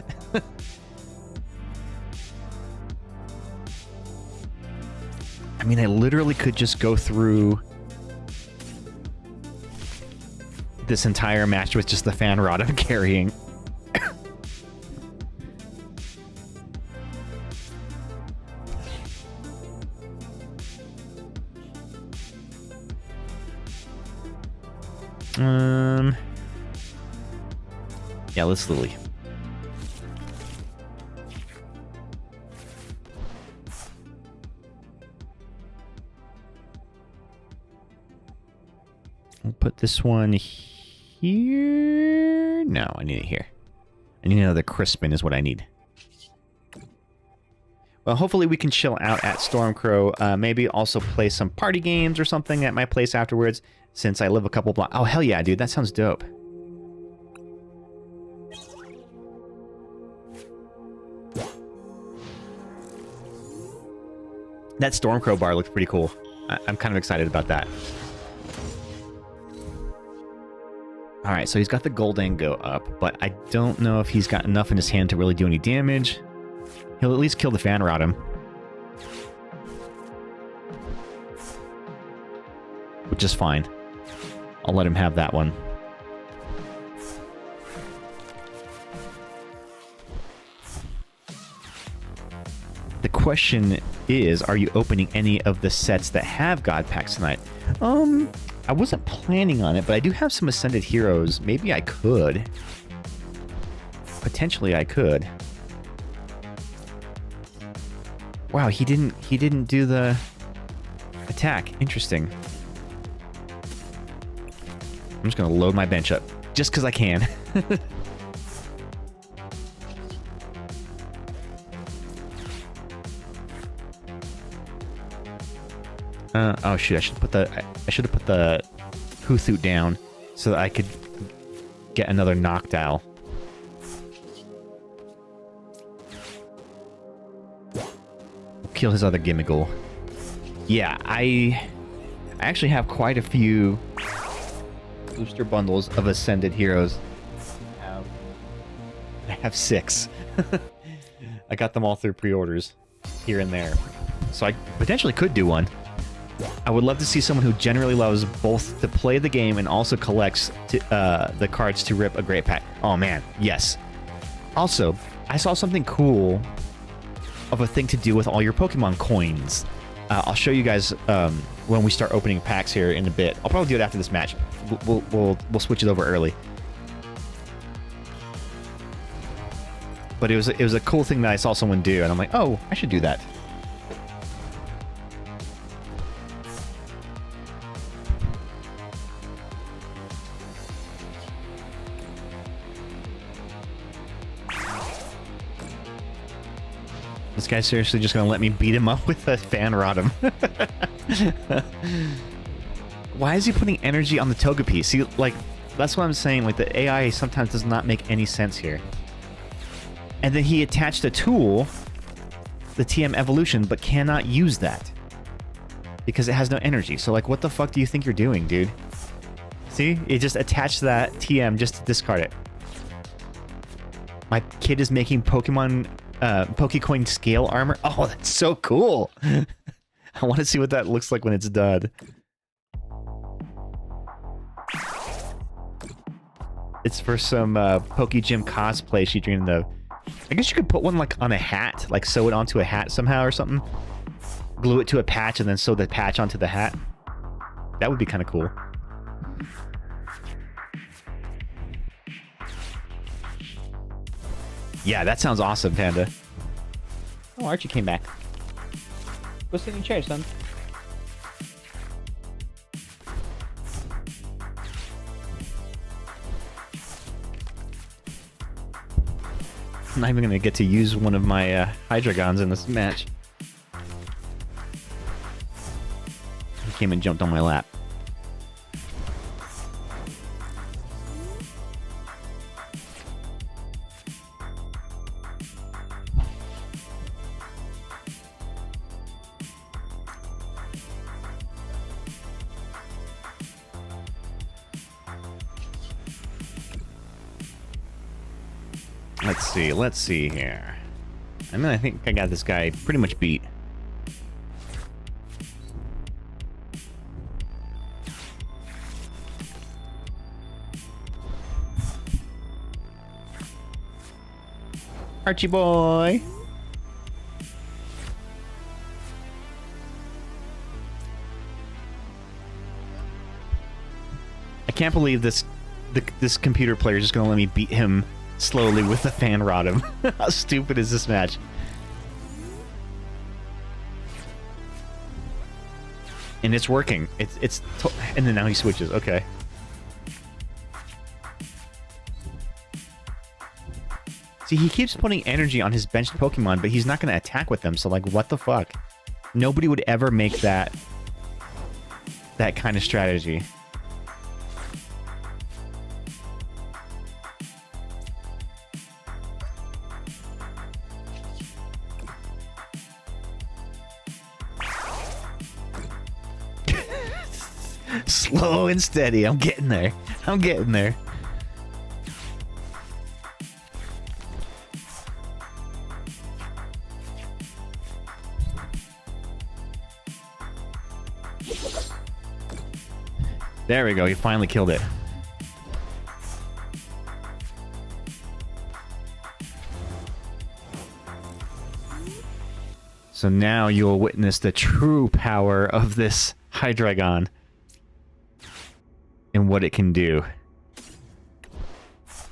I mean, I literally could just go through this entire match with just the Fan Rotom carrying. Yeah, let's Lily. We'll put this one here. No, I need it here. I need another Crispin is what I need. Well, hopefully we can chill out at Stormcrow. Maybe also play some party games or something at my place afterwards, since I live a couple blocks. Oh, hell yeah, dude. That sounds dope. That Stormcrow bar looks pretty cool. I'm kind of excited about that. Alright, so he's got the Goldango up, but I don't know if he's got enough in his hand to really do any damage. He'll at least kill the Fan Rotom, which is fine. I'll let him have that one. The question is, are you opening any of the sets that have God Packs tonight? I wasn't planning on it, but I do have some Ascended Heroes. Maybe I could. Potentially I could. Wow, he didn't do the attack. Interesting. I'm just gonna load my bench up just because I can. Oh shoot! I should have put the Hoothoot down so that I could get another Noctowl. Kill his other Gimmighoul. Yeah, I actually have quite a few booster bundles of Ascended Heroes. I have 6. I got them all through pre-orders here and there, so I potentially could do one. I would love to see someone who generally loves both to play the game and also collects the cards to rip a great pack. Oh man, yes. Also, I saw something cool of a thing to do with all your Pokemon coins. I'll show you guys when we start opening packs here in a bit. I'll probably do it after this match. We'll switch it over early. But it was a cool thing that I saw someone do, and I'm like, oh, I should do that. This guy's seriously just gonna let me beat him up with a fan rodham. Why is he putting energy on the Togepi? See, like, that's what I'm saying. Like, the AI sometimes does not make any sense here. And then he attached a tool, the TM Evolution, but cannot use that because it has no energy. So, like, what the fuck do you think you're doing, dude? See? It just attached that TM just to discard it. My kid is making Pokemon, Pokecoin scale armor. Oh, that's so cool. I want to see what that looks like when it's done. It's for some Pokegym cosplay she dreamed of. I guess you could put one like on a hat, like sew it onto a hat somehow or something. Glue it to a patch and then sew the patch onto the hat. That would be kind of cool. Yeah, that sounds awesome, Panda. Oh, Archie came back. Go sit in your chair, son. I'm not even gonna get to use one of my Hydreigons in this match. He came and jumped on my lap. Let's see here. I mean, I think I got this guy pretty much beat. Archie boy! I can't believe this computer player is just gonna let me beat him slowly with the fan rodham. How stupid is this match? And it's working. And then now he switches. Okay. See, he keeps putting energy on his benched Pokemon, but he's not going to attack with them. So, like, what the fuck? Nobody would ever make that kind of strategy. Slow and steady. I'm getting there. I'm getting there. There we go. He finally killed it. So now you'll witness the true power of this Hydreigon and what it can do.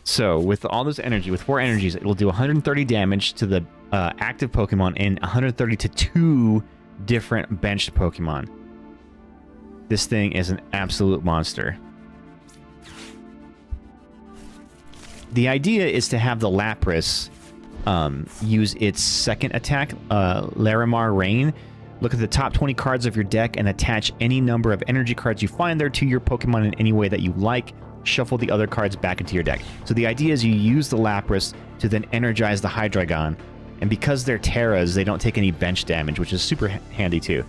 So with all this energy, with 4 energies, it will do 130 damage to the active Pokemon and 130 to 2 different benched Pokemon. This thing is an absolute monster. The idea is to have the Lapras use its second attack, Larimar Rain. Look at the top 20 cards of your deck and attach any number of energy cards you find there to your Pokemon in any way that you like. Shuffle the other cards back into your deck. So the idea is you use the Lapras to then energize the Hydreigon. And because they're Terras, they don't take any bench damage, which is super handy too.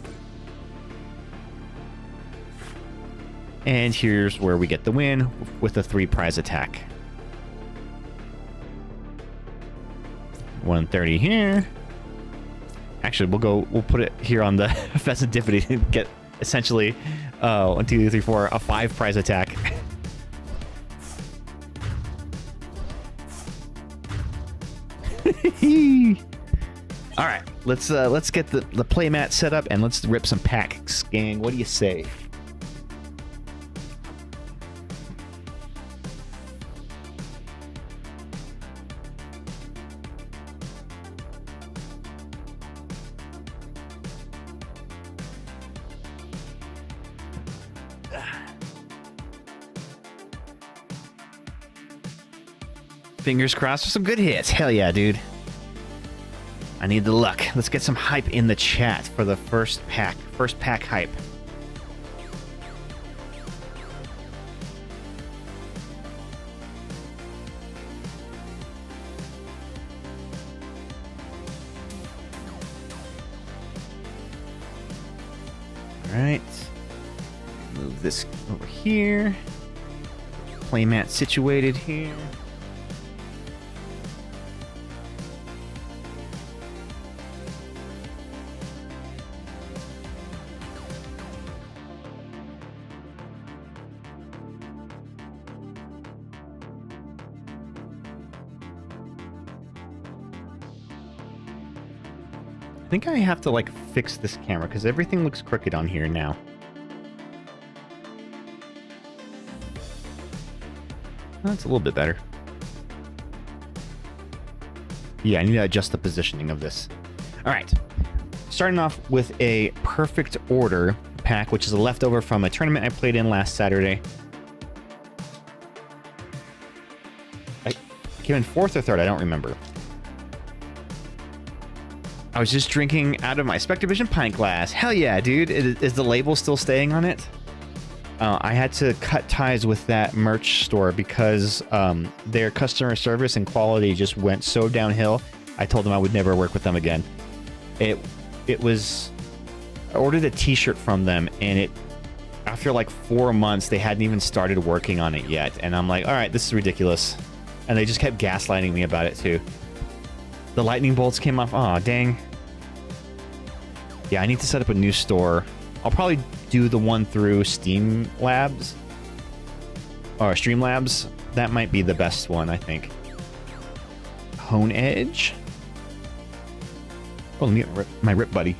And here's where we get the win with a 3 prize attack. 130 here. Actually, we'll put it here on the Pheasantipity to get essentially 1, 2, 3, 4, a 5 prize attack. All right, let's get the playmat set up and let's rip some packs, gang. What do you say? Fingers crossed for some good hits. Hell yeah, dude. I need the luck. Let's get some hype in the chat for the first pack. First pack hype. All right. Move this over here. Playmat situated here. I think I have to like fix this camera because everything looks crooked on here now. That's a little bit better. Yeah, I need to adjust the positioning of this. All right. Starting off with a perfect order pack, which is a leftover from a tournament I played in last Saturday. I came in 4th or 3rd, I don't remember. I was just drinking out of my Spectravision pint glass. Hell yeah, dude. Is the label still staying on it? I had to cut ties with that merch store because their customer service and quality just went so downhill. I told them I would never work with them again. It was... I ordered a t-shirt from them, and after like 4 months, they hadn't even started working on it yet. And I'm like, all right, this is ridiculous. And they just kept gaslighting me about it, too. The lightning bolts came off. Aw, dang. Yeah, I need to set up a new store. I'll probably do the one through Steam Labs. Or Streamlabs. That might be the best one, I think. Hone Edge. Oh, let me get my Rip Buddy.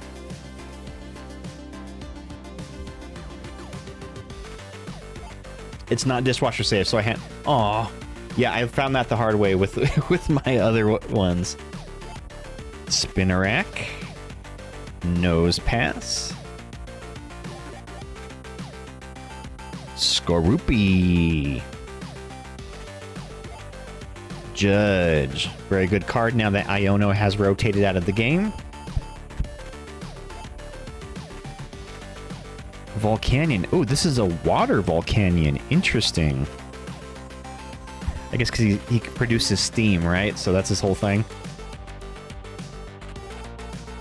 It's not dishwasher safe, so I can't... Aw. Yeah, I found that the hard way with my other ones. Spinnerack. Nose Pass. Skorupi. Judge. Very good card now that Iono has rotated out of the game. Volcanion. Oh, this is a water Volcanion. Interesting. I guess because he produces steam, right? So that's his whole thing.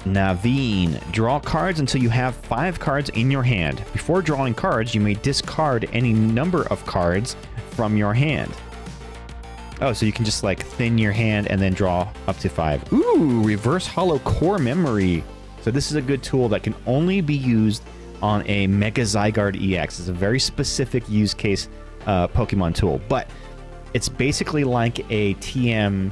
Naveen. Draw cards until you have 5 cards in your hand. Before drawing cards, you may discard any number of cards from your hand. Oh, so you can just like thin your hand and then draw up to 5. Ooh, reverse hollow core memory. So this is a good tool that can only be used on a Mega Zygarde EX. It's a very specific use case Pokemon tool, but it's basically like a TM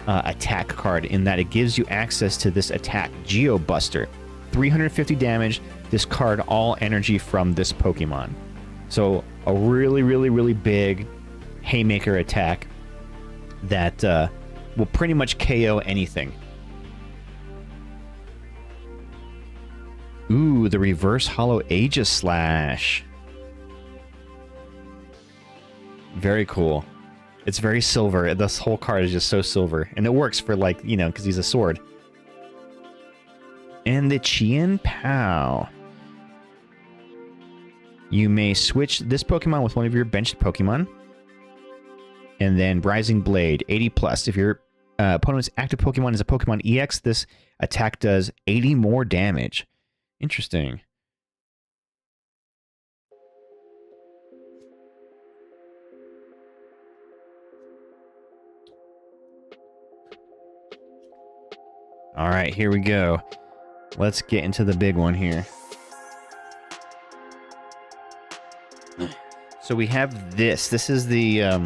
attack card in that it gives you access to this attack, Geobuster. 350 damage, discard all energy from this Pokemon. So a really, really, really big haymaker attack that will pretty much KO anything. Ooh, the reverse hollow Aegislash. Very cool. It's very silver. This whole card is just so silver. And it works for, like, you know, because he's a sword. And the Chien Pao. You may switch this Pokemon with one of your benched Pokemon. And then Rising Blade, 80 plus. If your opponent's active Pokemon is a Pokemon EX, this attack does 80 more damage. Interesting. All right, here we go. Let's get into the big one here. So we have this. This is the, I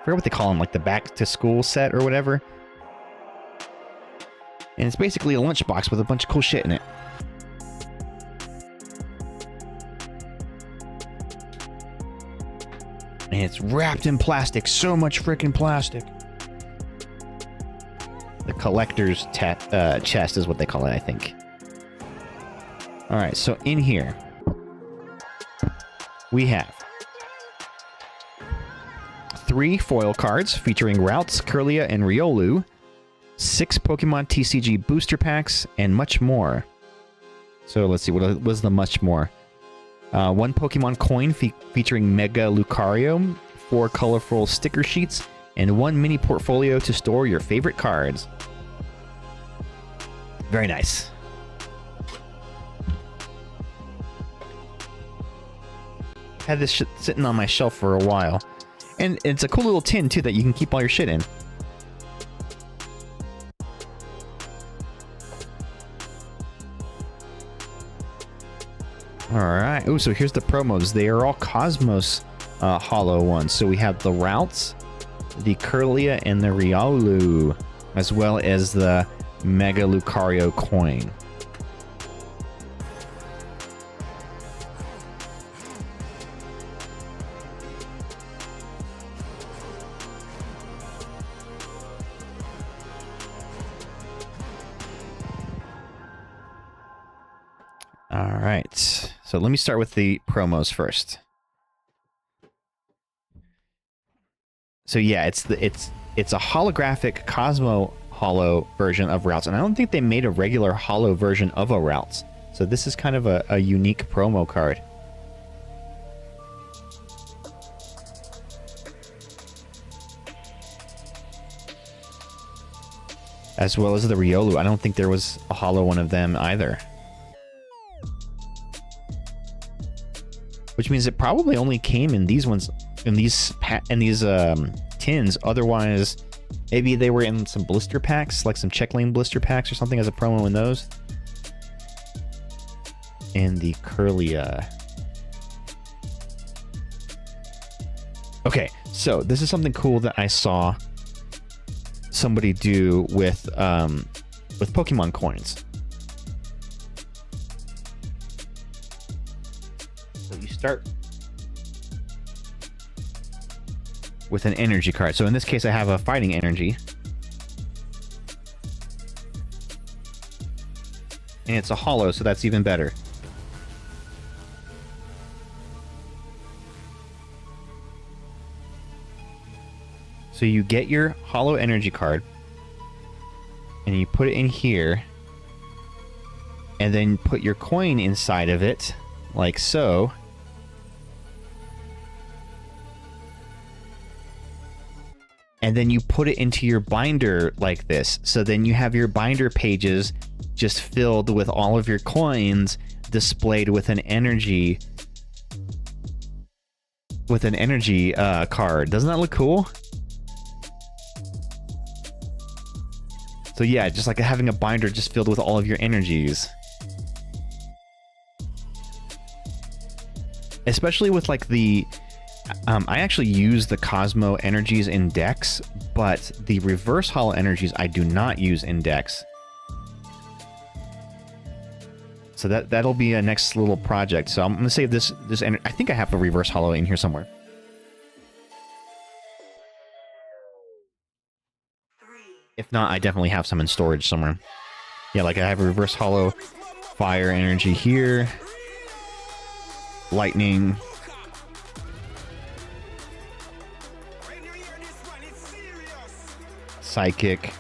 forget what they call them, like the back to school set or whatever. And it's basically a lunchbox with a bunch of cool shit in it. And it's wrapped in plastic. So much freaking plastic. The collector's chest is what they call it, I think. Alright, so in here, we have 3 foil cards featuring Routes, Kirlia, and Riolu. 6 Pokemon TCG booster packs, and much more. So let's see, what was the much more? 1 Pokemon coin featuring Mega Lucario, 4 colorful sticker sheets, and 1 mini portfolio to store your favorite cards. Very nice. Had this shit sitting on my shelf for a while. And it's a cool little tin, too, that you can keep all your shit in. Alright. Oh, so here's the promos. They are all Cosmos Holo ones. So we have the Routes, the Kirlia, and the Riolu, as well as the Mega Lucario coin. All right, so let me start with the promos first. So yeah, it's a holographic Cosmo Holo version of Routes, and I don't think they made a regular Holo version of a Routes. So this is kind of a unique promo card. As well as the Riolu. I don't think there was a Holo one of them either. Which means it probably only came in these ones, in these tins. Otherwise, maybe they were in some blister packs, like some Check Lane blister packs or something as a promo in those. And the Kirlia. Okay, so this is something cool that I saw somebody do with Pokemon coins. So you start with an energy card. So in this case, I have a fighting energy. And it's a holo, so that's even better. So you get your holo energy card, and you put it in here, and then put your coin inside of it, like so. And then you put it into your binder like this. So then you have your binder pages just filled with all of your coins displayed with an energy card. Doesn't that look cool? So yeah, just like having a binder just filled with all of your energies. Especially with like the... I actually use the Cosmo energies in decks, but the reverse holo energies I do not use in decks. So that'll be a next little project. So I'm going to save this I think I have a reverse holo in here somewhere. If not, I definitely have some in storage somewhere. Yeah, like I have a reverse holo fire energy here. Lightning. Psychic.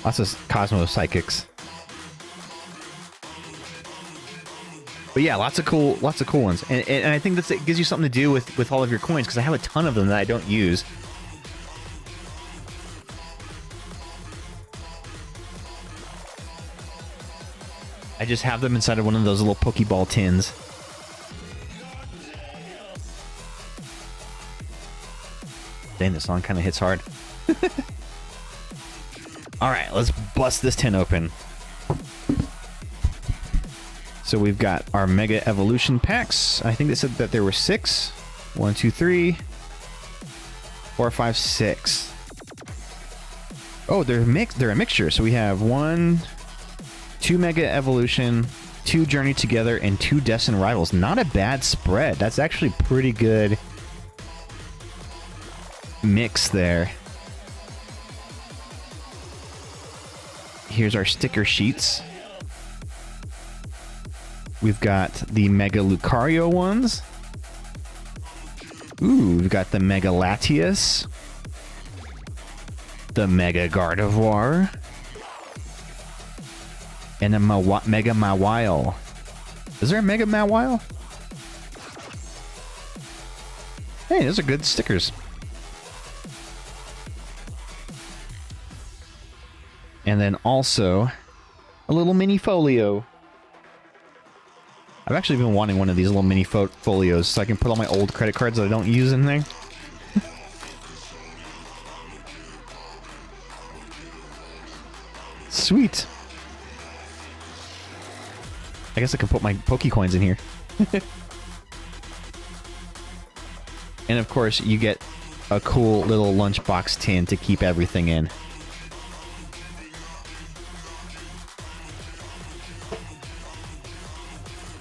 Lots of Cosmo Psychics. But yeah, lots of cool ones. And I think that it gives you something to do with all of your coins, because I have a ton of them that I don't use. I just have them inside of one of those little Pokeball tins. Dang, this song kind of hits hard. Alright, let's bust this tin open. So we've got our Mega Evolution packs. I think they said that there were 6. 1, 2, 3, 4, 5, 6. Oh, they're a mixture. So we have 2 Mega Evolution, 2 Journey Together, and 2 Destined Rivals. Not a bad spread. That's actually pretty good mix there. Here's our sticker sheets. We've got the Mega Lucario ones. Ooh, we've got the Mega Latias. the Mega Gardevoir. And a Mega Mawile. Is there a Mega Mawile? Hey, those are good stickers. And then also a little mini folio. I've actually been wanting one of these little mini folios so I can put all my old credit cards that I don't use in there. Sweet. I guess I can put my Pokecoins in here. And of course, you get a cool little lunchbox tin to keep everything in.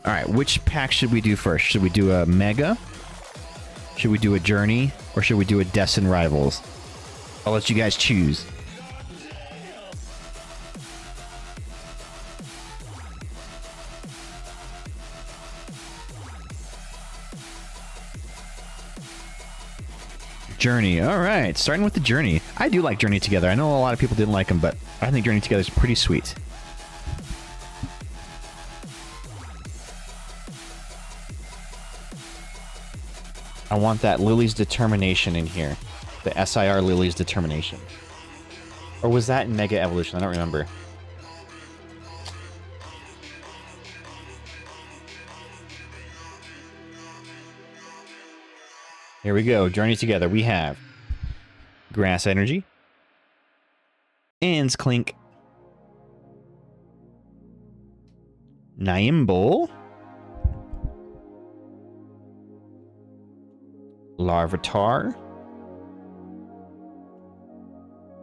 Alright, which pack should we do first? Should we do a Mega? Should we do a Journey? Or should we do a Destin Rivals? I'll let you guys choose. Journey. Alright, starting with the Journey. I do like Journey Together. I know a lot of people didn't like them, but I think Journey Together is pretty sweet. I want that Lily's Determination in here. The SIR Lily's Determination. Or was that in Mega Evolution? I don't remember. Here we go. Journey Together. We have Grass Energy. Anne's Clink. Niimble. Larvitar.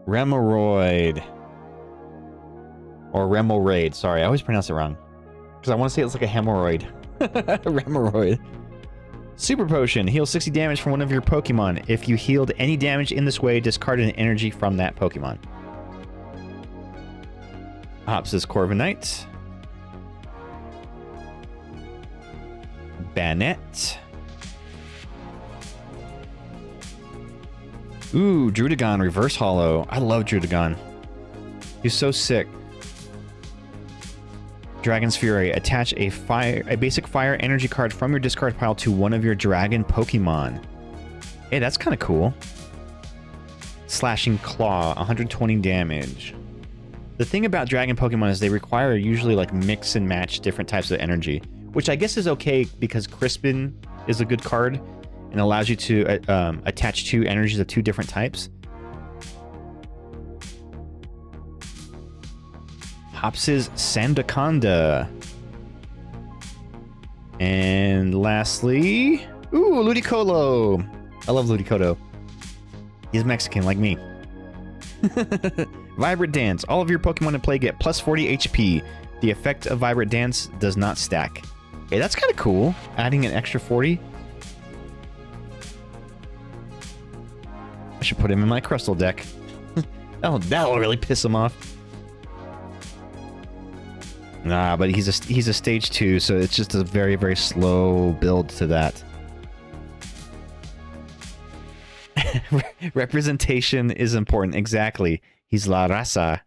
Remoraid. Or Remoraid. Sorry, I always pronounce it wrong. Because I want to say it's like a hemorrhoid. Remoraid. Super Potion. Heal 60 damage from one of your Pokemon. If you healed any damage in this way, discard an energy from that Pokemon. Hopsis Corviknight. Banette. Ooh, Druddigon Reverse Hollow. I love Druddigon. He's so sick. Dragon's Fury. Attach a basic fire energy card from your discard pile to one of your dragon Pokemon. Hey, that's kind of cool. Slashing Claw. 120 damage. The thing about dragon Pokemon is they require usually like mix and match different types of energy, which I guess is okay because Crispin is a good card and allows you to attach two energies of two different types. Hopsis Sandaconda. And lastly... Ooh, Ludicolo! I love Ludicolo. He's Mexican like me. Vibrant Dance. All of your Pokemon in play get plus 40 HP. The effect of Vibrant Dance does not stack. Hey, that's kind of cool. Adding an extra 40. I should put him in my Crystal deck. That'll really piss him off. Nah, but he's a stage 2, so it's just a very, very slow build to that. Representation is important. Exactly. He's La Raza.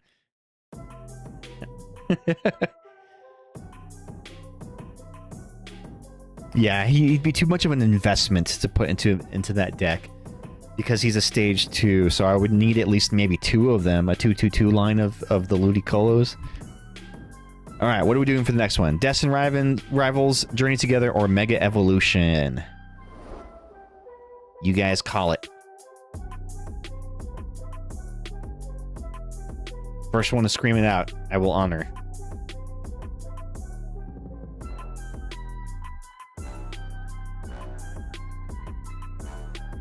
Yeah, he'd be too much of an investment to put into that deck. Because he's a stage 2, so I would need at least maybe 2 of them. A 2-2-2 line of the Ludicolos. Alright, what are we doing for the next one? Destin Rivals, Journey Together, or Mega Evolution? You guys call it. First one to scream it out, I will honor.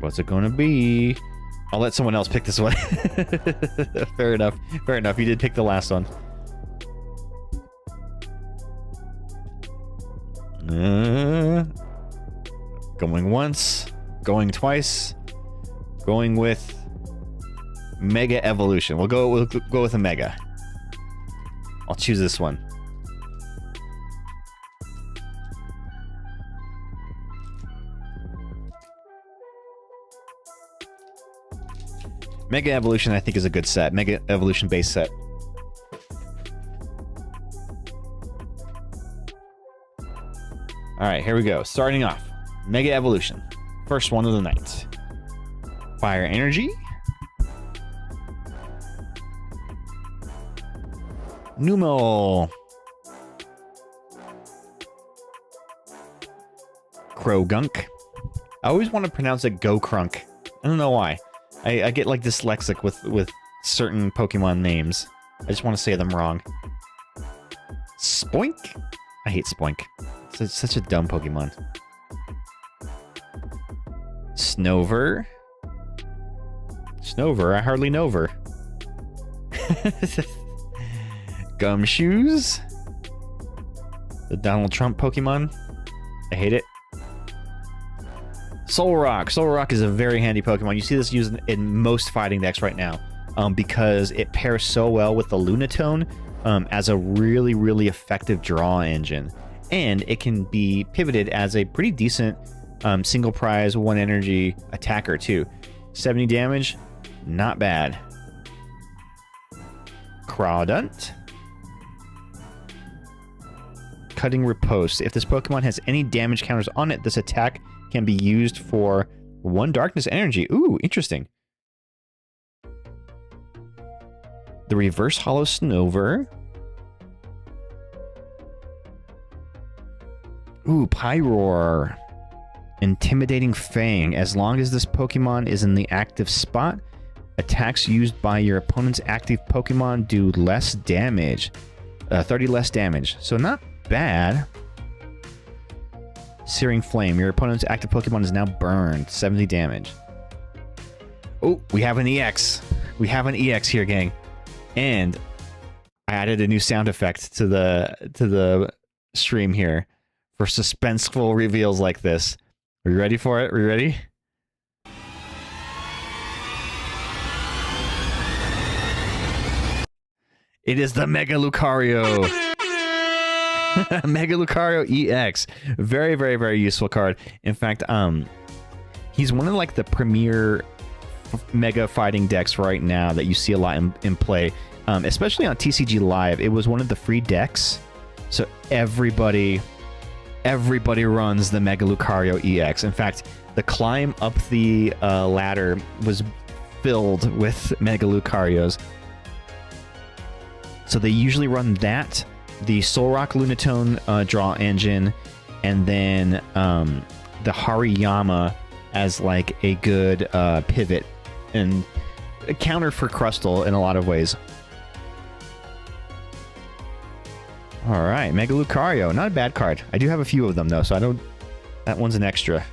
What's it gonna be? I'll let someone else pick this one. Fair enough. Fair enough. You did pick the last one. Going once. Going twice. Going with Mega Evolution. We'll go with a Mega. I'll choose this one. Mega Evolution, I think, is a good set. Mega Evolution base set. All right, here we go. Starting off, Mega Evolution. First one of the night. Fire Energy. Numel. Krogunk. I always want to pronounce it Go-Krunk. I don't know why. I get like dyslexic with certain Pokemon names. I just want to say them wrong. Spoink? I hate Spoink. It's such a dumb Pokemon. Snover. Snover, I hardly know her. Gumshoes. The Donald Trump Pokemon. I hate it. Solrock. Solrock is a very handy Pokemon. You see this used in most fighting decks right now because it pairs so well with the Lunatone as a really, really effective draw engine. And it can be pivoted as a pretty decent single prize, 1 energy attacker too. 70 damage, not bad. Crawdunt. Cutting Riposte. If this Pokemon has any damage counters on it, this attack can be used for 1 darkness energy. Ooh, interesting. The Reverse Hollow Snover. Ooh, Pyroar. Intimidating Fang. As long as this Pokemon is in the active spot, attacks used by your opponent's active Pokemon do less damage. 30 less damage. So not bad. Searing Flame. Your opponent's active Pokemon is now burned. 70 damage. Oh, we have an EX. We have an EX here, gang. And I added a new sound effect to the stream here for suspenseful reveals like this. Are you ready for it? Are you ready? It is the Mega Lucario. Mega Lucario EX. Very, very, very useful card. In fact, he's one of like the premier mega fighting decks right now that you see a lot in play, especially on TCG Live. It was one of the free decks, so everybody runs the Mega Lucario EX. In fact, the climb up the ladder was filled with Mega Lucarios. So they usually run that, the Solrock Lunatone draw engine, and then the Hariyama as like a good pivot and a counter for Crustle in a lot of ways. All right, Mega Lucario, not a bad card. I do have a few of them though, so I don't. That one's an extra.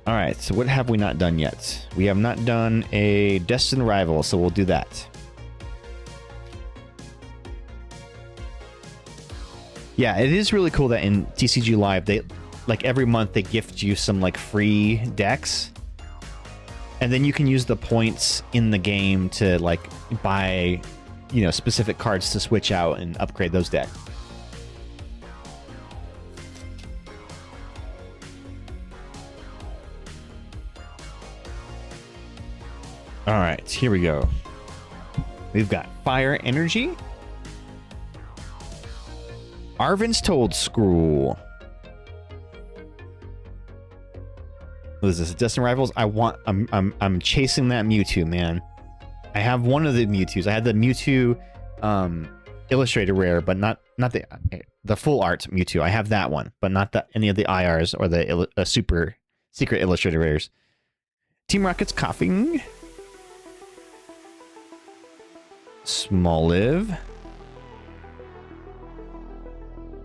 All right, so what have we not done yet? We have not done a Destined Rival, so we'll do that. Yeah, it is really cool that in TCG Live, they like every month they gift you some like free decks, and then you can use the points in the game to like buy, you know, specific cards to switch out and upgrade those decks. All right, here we go. We've got Fire Energy. Arven's Toedscruel. What is this? Destined Rivals? I'm chasing that Mewtwo, man. I have one of the Mewtwo's. I had the Mewtwo Illustrator Rare, but not the full art Mewtwo. I have that one, but not any of the IRs or the super secret Illustrator Rares. Team Rocket's Coughing. Smoliv.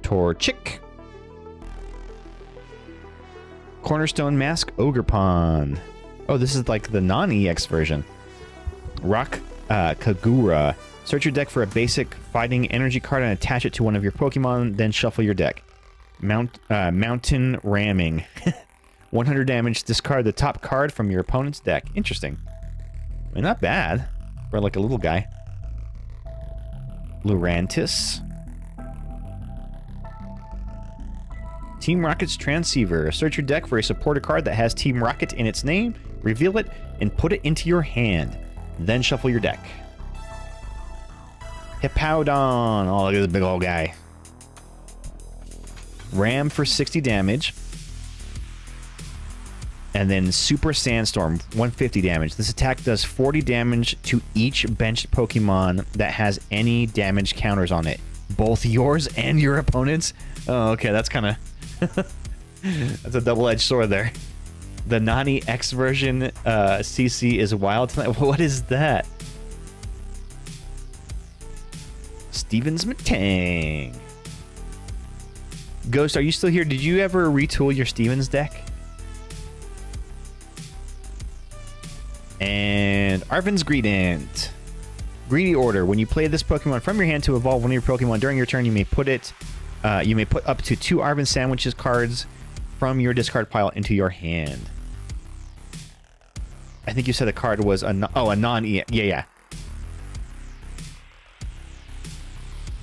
Torchic. Cornerstone Mask Ogerpon. Oh, this is like the non-EX version. Rock Kagura. Search your deck for a basic fighting energy card and attach it to one of your Pokemon, then shuffle your deck. Mountain Ramming. 100 damage. Discard the top card from your opponent's deck. Interesting. I mean, not bad for like a little guy. Lurantis. Team Rocket's Transceiver. Search your deck for a supporter card that has Team Rocket in its name, reveal it, and put it into your hand. Then shuffle your deck. Hippowdon. Oh, look at this big old guy. Ram for 60 damage. And then Super Sandstorm, 150 damage. This attack does 40 damage to each benched Pokemon that has any damage counters on it. Both yours and your opponent's? Oh, okay, that's kind of... that's a double-edged sword there. The Nani X version CC is wild tonight. What is that? Stevens Matang. Ghost, are you still here? Did you ever retool your Stevens deck? And Arvin's Greedent. Greedy Order. When you play this Pokemon from your hand to evolve one of your Pokemon during your turn, you may put up to 2 Arvin Sandwiches cards from your discard pile into your hand. I think you said the card was a non-E. Yeah.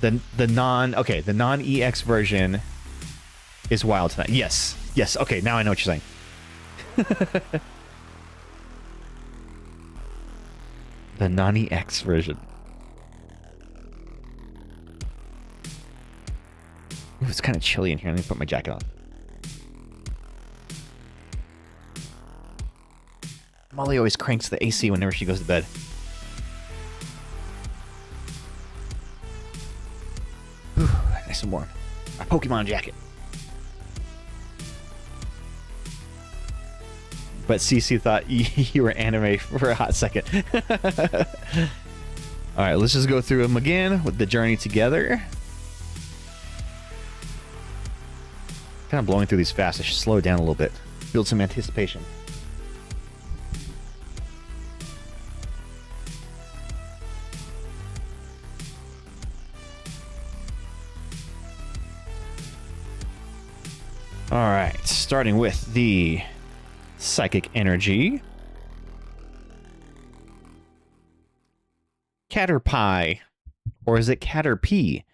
The non-EX version is wild tonight. Yes. Okay, now I know what you're saying. The non-EX version. Ooh, it's kind of chilly in here. Let me put my jacket on. Molly always cranks the AC whenever she goes to bed. Ooh, nice and warm. My Pokemon jacket. But CC thought you were anime for a hot second. All right, let's just go through them again with the journey together. Kind of blowing through these fast. I should slow it down a little bit. Build some anticipation. All right, starting with the Psychic Energy. Caterpie. Or is it Caterpie?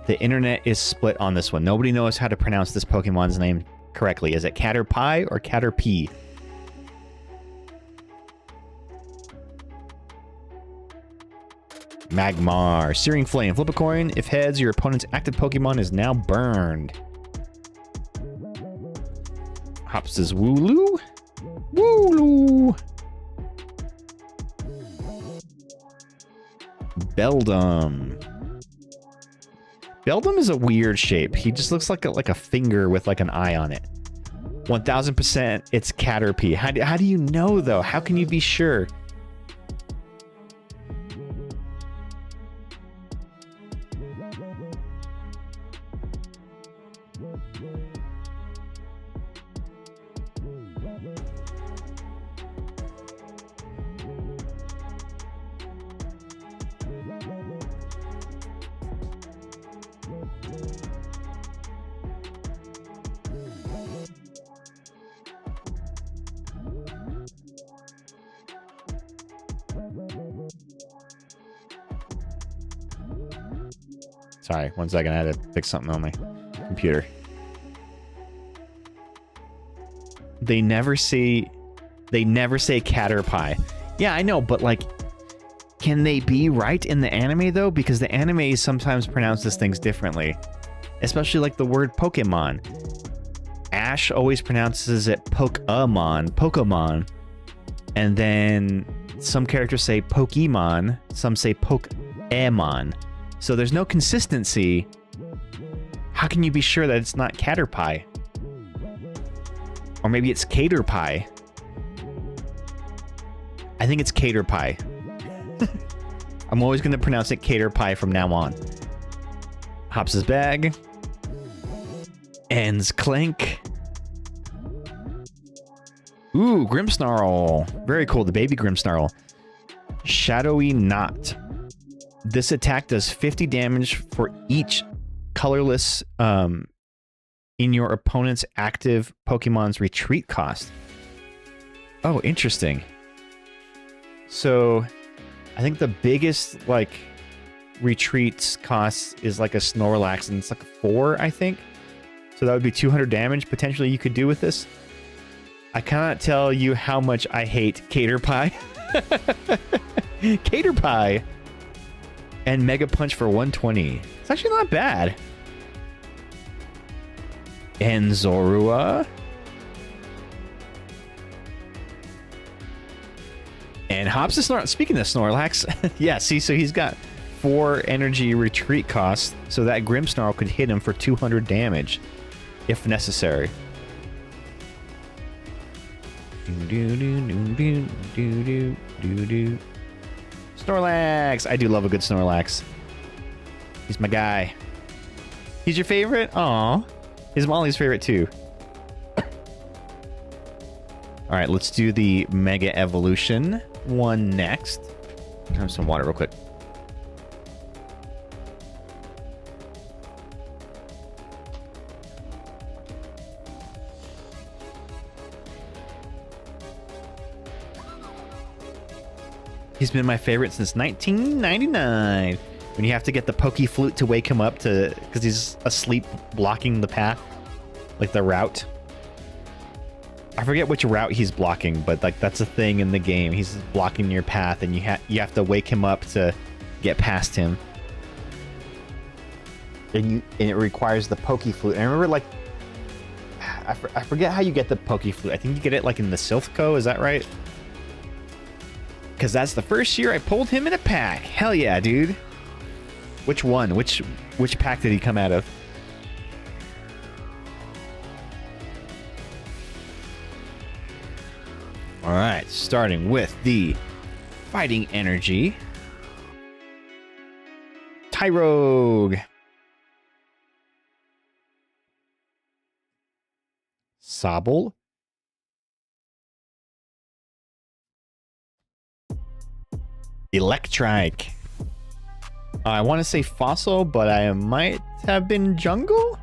The internet is split on this one. Nobody knows how to pronounce this Pokemon's name correctly. Is it Caterpie or Caterpie? Magmar. Searing Flame. Flip a coin. If heads, your opponent's active Pokemon is now burned. Hops is Wooloo. Wooloo. Beldum. Beldum is a weird shape. He just looks like a finger with like an eye on it. 1000% it's Caterpie. How do you know though? How can you be sure? Sorry, 1 second. I had to fix something on my computer. They never say Caterpie. Yeah, I know, but like, can they be right in the anime though? Because the anime sometimes pronounces things differently, especially like the word Pokemon. Ash always pronounces it Pokemon, and then some characters say Pokemon, some say Pokemon. So there's no consistency. How can you be sure that it's not Caterpie? Or maybe it's Caterpie. I think it's Caterpie. I'm always going to pronounce it Caterpie from now on. Hops' bag. Ends Clank. Ooh, Grimmsnarl. Very cool, the baby Grimmsnarl. Shadowy Knot. This attack does 50 damage for each colorless in your opponent's active Pokemon's retreat cost. Oh, interesting. So, I think the biggest, like, retreats cost is like a Snorlax, and it's like 4, I think. So So that would be 200 damage potentially you could do with this. I cannot tell you how much I hate Cater Pie. Cater Pie. And Mega Punch for 120. It's actually not bad. And Zorua. And Hops is speaking of Snorlax. Yeah, see, so he's got 4 energy retreat costs, so that Grimmsnarl could hit him for 200 damage, if necessary. Snorlax! I do love a good Snorlax. He's my guy. He's your favorite? Aw. He's Molly's favorite too. Alright, let's do the Mega Evolution one next. Have some water real quick. He's been my favorite since 1999. When you have to get the Poke Flute to wake him up to, because he's asleep blocking the path, like the route. I forget which route he's blocking, but like that's a thing in the game. He's blocking your path, and you have to wake him up to get past him. And it requires the Poke Flute. And I remember like I forget how you get the Poke Flute. I think you get it like in the Silphco. Is that right? Because that's the first year I pulled him in a pack. Hell yeah, dude. Which one? Which pack did he come out of? Alright, starting with the Fighting Energy. Tyrogue. Sobble. Electrike. I want to say Fossil, but I might have been Jungle?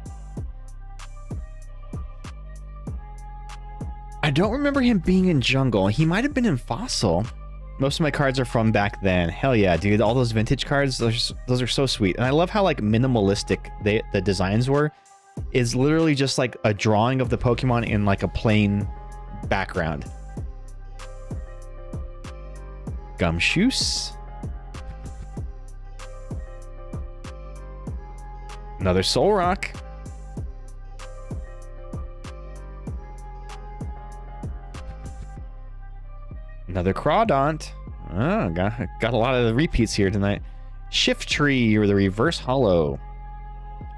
I don't remember him being in Jungle. He might have been in Fossil. Most of my cards are from back then. Hell yeah, dude. All those vintage cards, those are so sweet. And I love how like minimalistic the designs were. It's literally just like a drawing of the Pokemon in like a plain background. Gumshoos. Another Solrock. Another Crawdont. Oh, got a lot of the repeats here tonight. Shiftry, or the Reverse Hollow.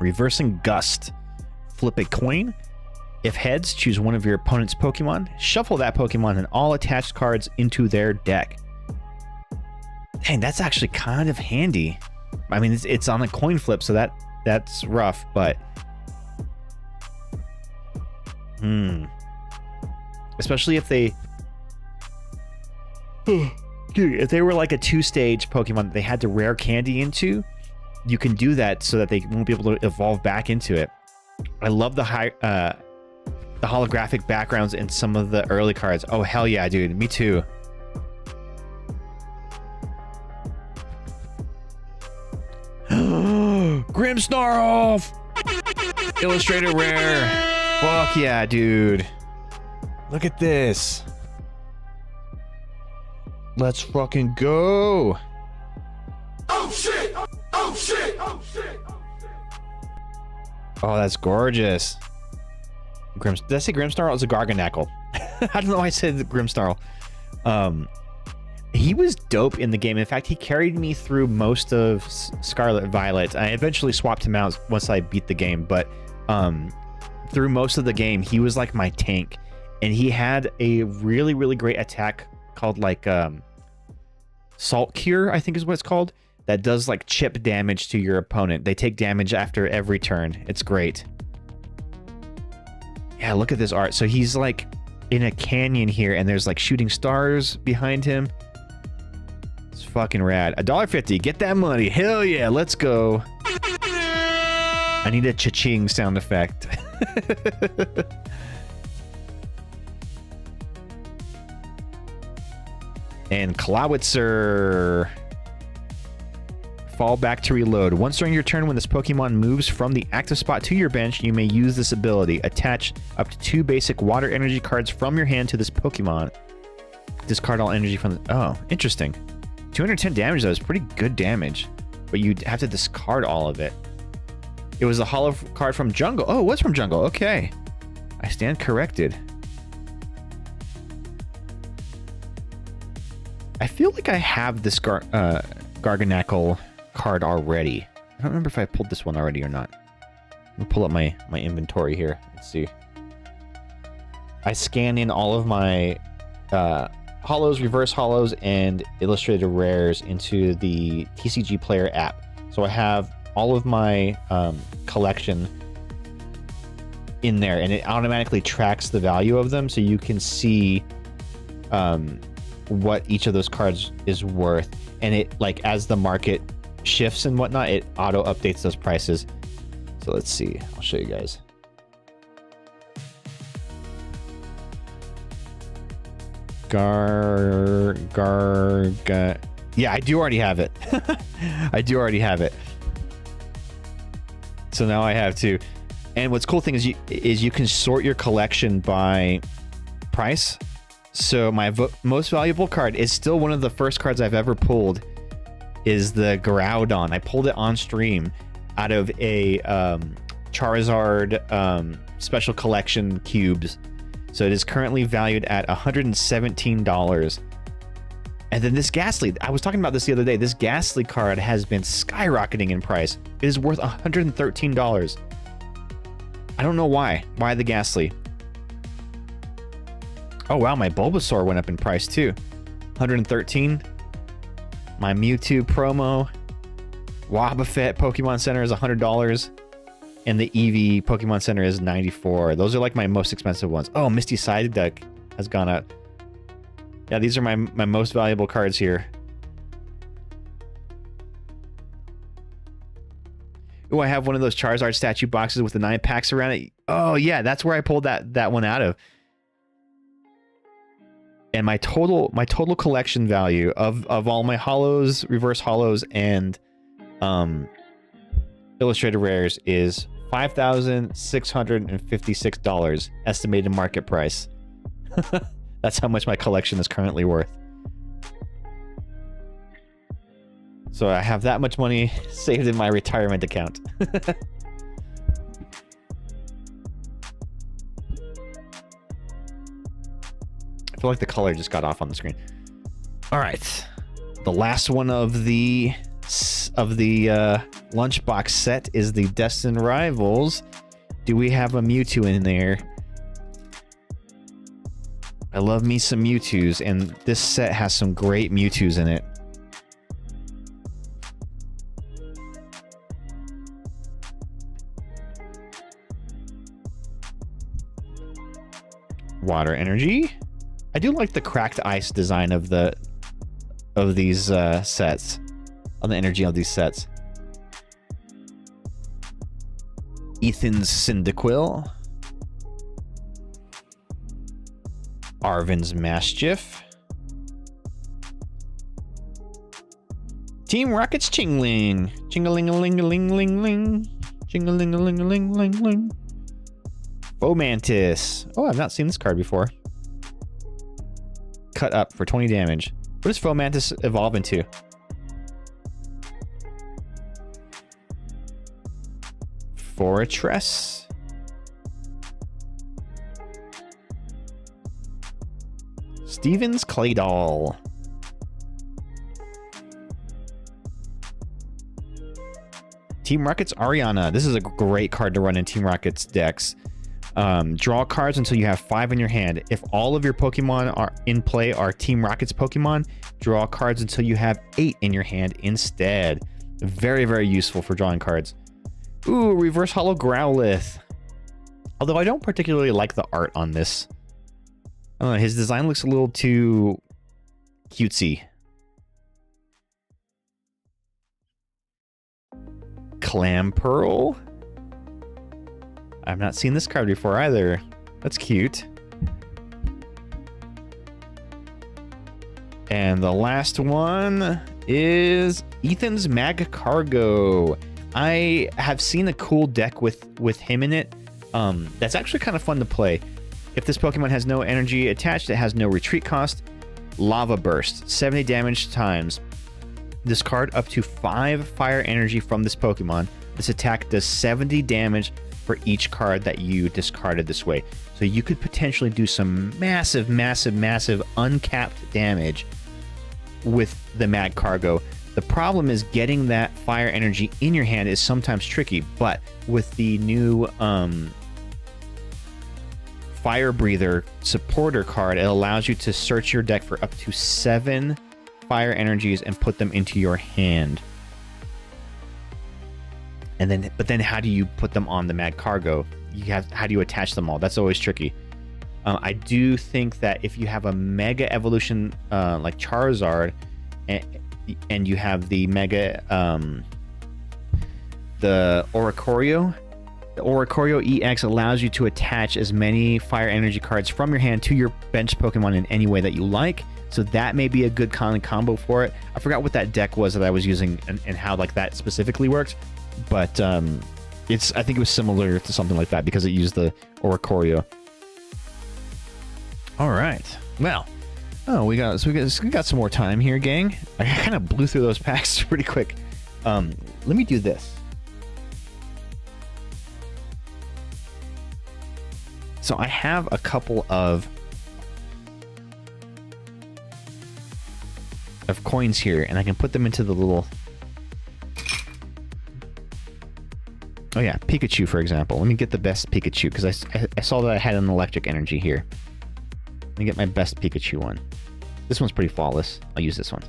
Reversing Gust. Flip a coin. If heads, choose one of your opponent's Pokemon. Shuffle that Pokemon and all attached cards into their deck. Dang, that's actually kind of handy. I mean, it's on a coin flip, so that's rough, but... Especially if they... If they were like a 2-stage Pokemon that they had to rare candy into, you can do that so that they won't be able to evolve back into it. I love the holographic backgrounds in some of the early cards. Oh, hell yeah, dude. Me too. Grimmsnarl! Illustrated rare. Fuck yeah, dude. Look at this. Let's fucking go. Oh shit! Oh shit! Oh shit! Oh, that's gorgeous. Did I say Grimmsnarl? It's a Garganacl. I don't know why I said Grimmsnarl. He was dope in the game. In fact, he carried me through most of Scarlet Violet. I eventually swapped him out once I beat the game, but through most of the game, he was like my tank. And he had a really, really great attack called like Salt Cure, I think is what it's called. That does like chip damage to your opponent. They take damage after every turn. It's great. Yeah, look at this art. So he's like in a canyon here, and there's like shooting stars behind him. It's fucking rad. $1.50. Get that money. Hell yeah, let's go. I need a cha-ching sound effect. And Clawitzer. fall back to reload. Once during your turn, when this Pokemon moves from the active spot to your bench, you may use this ability. Attach up to 2 basic water energy cards from your hand to this Pokemon. Discard all energy from the... Oh, interesting. 210 damage, though, is pretty good damage. But you'd have to discard all of it. It was a holo card from Jungle. Oh, it was from Jungle. Okay. I stand corrected. I feel like I have this Garganacl card already. I don't remember if I pulled this one already or not. Let me pull up my inventory here. Let's see. I scan in all of my holos, reverse holos, and illustrated rares into the TCG Player app. So I have all of my collection in there, and it automatically tracks the value of them, so you can see what each of those cards is worth. And it, like, as the market shifts and whatnot, it auto updates those prices. So let's see. I'll show you guys. Yeah, I do already have it. I do already have it. So now I have to. And what's cool thing is you can sort your collection by price. So my most valuable card is still one of the first cards I've ever pulled, is the Groudon. I pulled it on stream out of a Charizard special collection cubes. So it is currently valued at $117. And then this Ghastly, I was talking about this the other day. This Ghastly card has been skyrocketing in price. It is worth $113. I don't know why. Why the Ghastly? Oh wow, my Bulbasaur went up in price too. 113. My Mewtwo promo. Wobbuffet Pokemon Center is $100. And the Eevee Pokemon Center is $94. Those are like my most expensive ones. Oh, Misty Psyduck has gone up. Yeah, these are my most valuable cards here. Oh, I have one of those Charizard statue boxes with the 9 packs around it. Oh yeah, that's where I pulled that one out of. And my total collection value of all my holos, reverse holos, and illustrated rares is $5,656 estimated market price. That's how much my collection is currently worth. So I have that much money saved in my retirement account. I feel like the color just got off on the screen. All right, the last one of the lunchbox set is the Destined Rivals. Do we have a Mewtwo in there? I love me some Mewtwo's, and this set has some great Mewtwo's in it. Water Energy. I do like the cracked ice design of these sets, on the energy of these sets. Ethan's Cyndaquil. Arven's Maschiff. Team Rocket's Chingling. Ching-a-ling-a-ling-a-ling-a-ling-ling. Ching-a-ling-a-ling-a-ling-ling-ling. Fomantis. Oh, I've not seen this card before. Cut up for 20 damage. What does Fomantis evolve into? Fortress. Stevens Claydol. Team Rocket's Ariana. This is a great card to run in Team Rocket's decks. Draw cards until you have 5 in your hand. If all of your Pokemon are in play are Team Rocket's Pokemon, draw cards until you have 8 in your hand instead. Very, very useful for drawing cards. Ooh, Reverse Holo Growlithe. Although I don't particularly like the art on this. I don't know, his design looks a little too cutesy. Clamperl. I've not seen this card before either. That's cute. And the last one is Ethan's Mag Cargo. I have seen a cool deck with him in it. That's actually kind of fun to play. If this Pokemon has no energy attached, it has no retreat cost. Lava Burst, 70 damage times. Discard up to 5 fire energy from this Pokemon. This attack does 70 damage for each card that you discarded this way. So you could potentially do some massive, massive, massive uncapped damage with the Mag Cargo. The problem is getting that fire energy in your hand is sometimes tricky, but with the new Fire Breather supporter card, it allows you to search your deck for up to 7 fire energies and put them into your hand. But then how do you put them on the Mag Cargo? How do you attach them all? That's always tricky. I do think that if you have a Mega Evolution like Charizard, and you have the Mega the Oricorio. The Oricorio EX allows you to attach as many fire energy cards from your hand to your bench Pokemon in any way that you like. So that may be a good combo for it. I forgot what that deck was that I was using and how like that specifically worked. But I think it was similar to something like that because it used the Oricorio. All right. Well, we got some more time here, gang. I kind of blew through those packs pretty quick. Let me do this. So I have a couple of coins here, and I can put them into the little... Oh yeah, Pikachu, for example. Let me get the best Pikachu, because I saw that I had an electric energy here. Let me get my best Pikachu one. This one's pretty flawless. I'll use this one.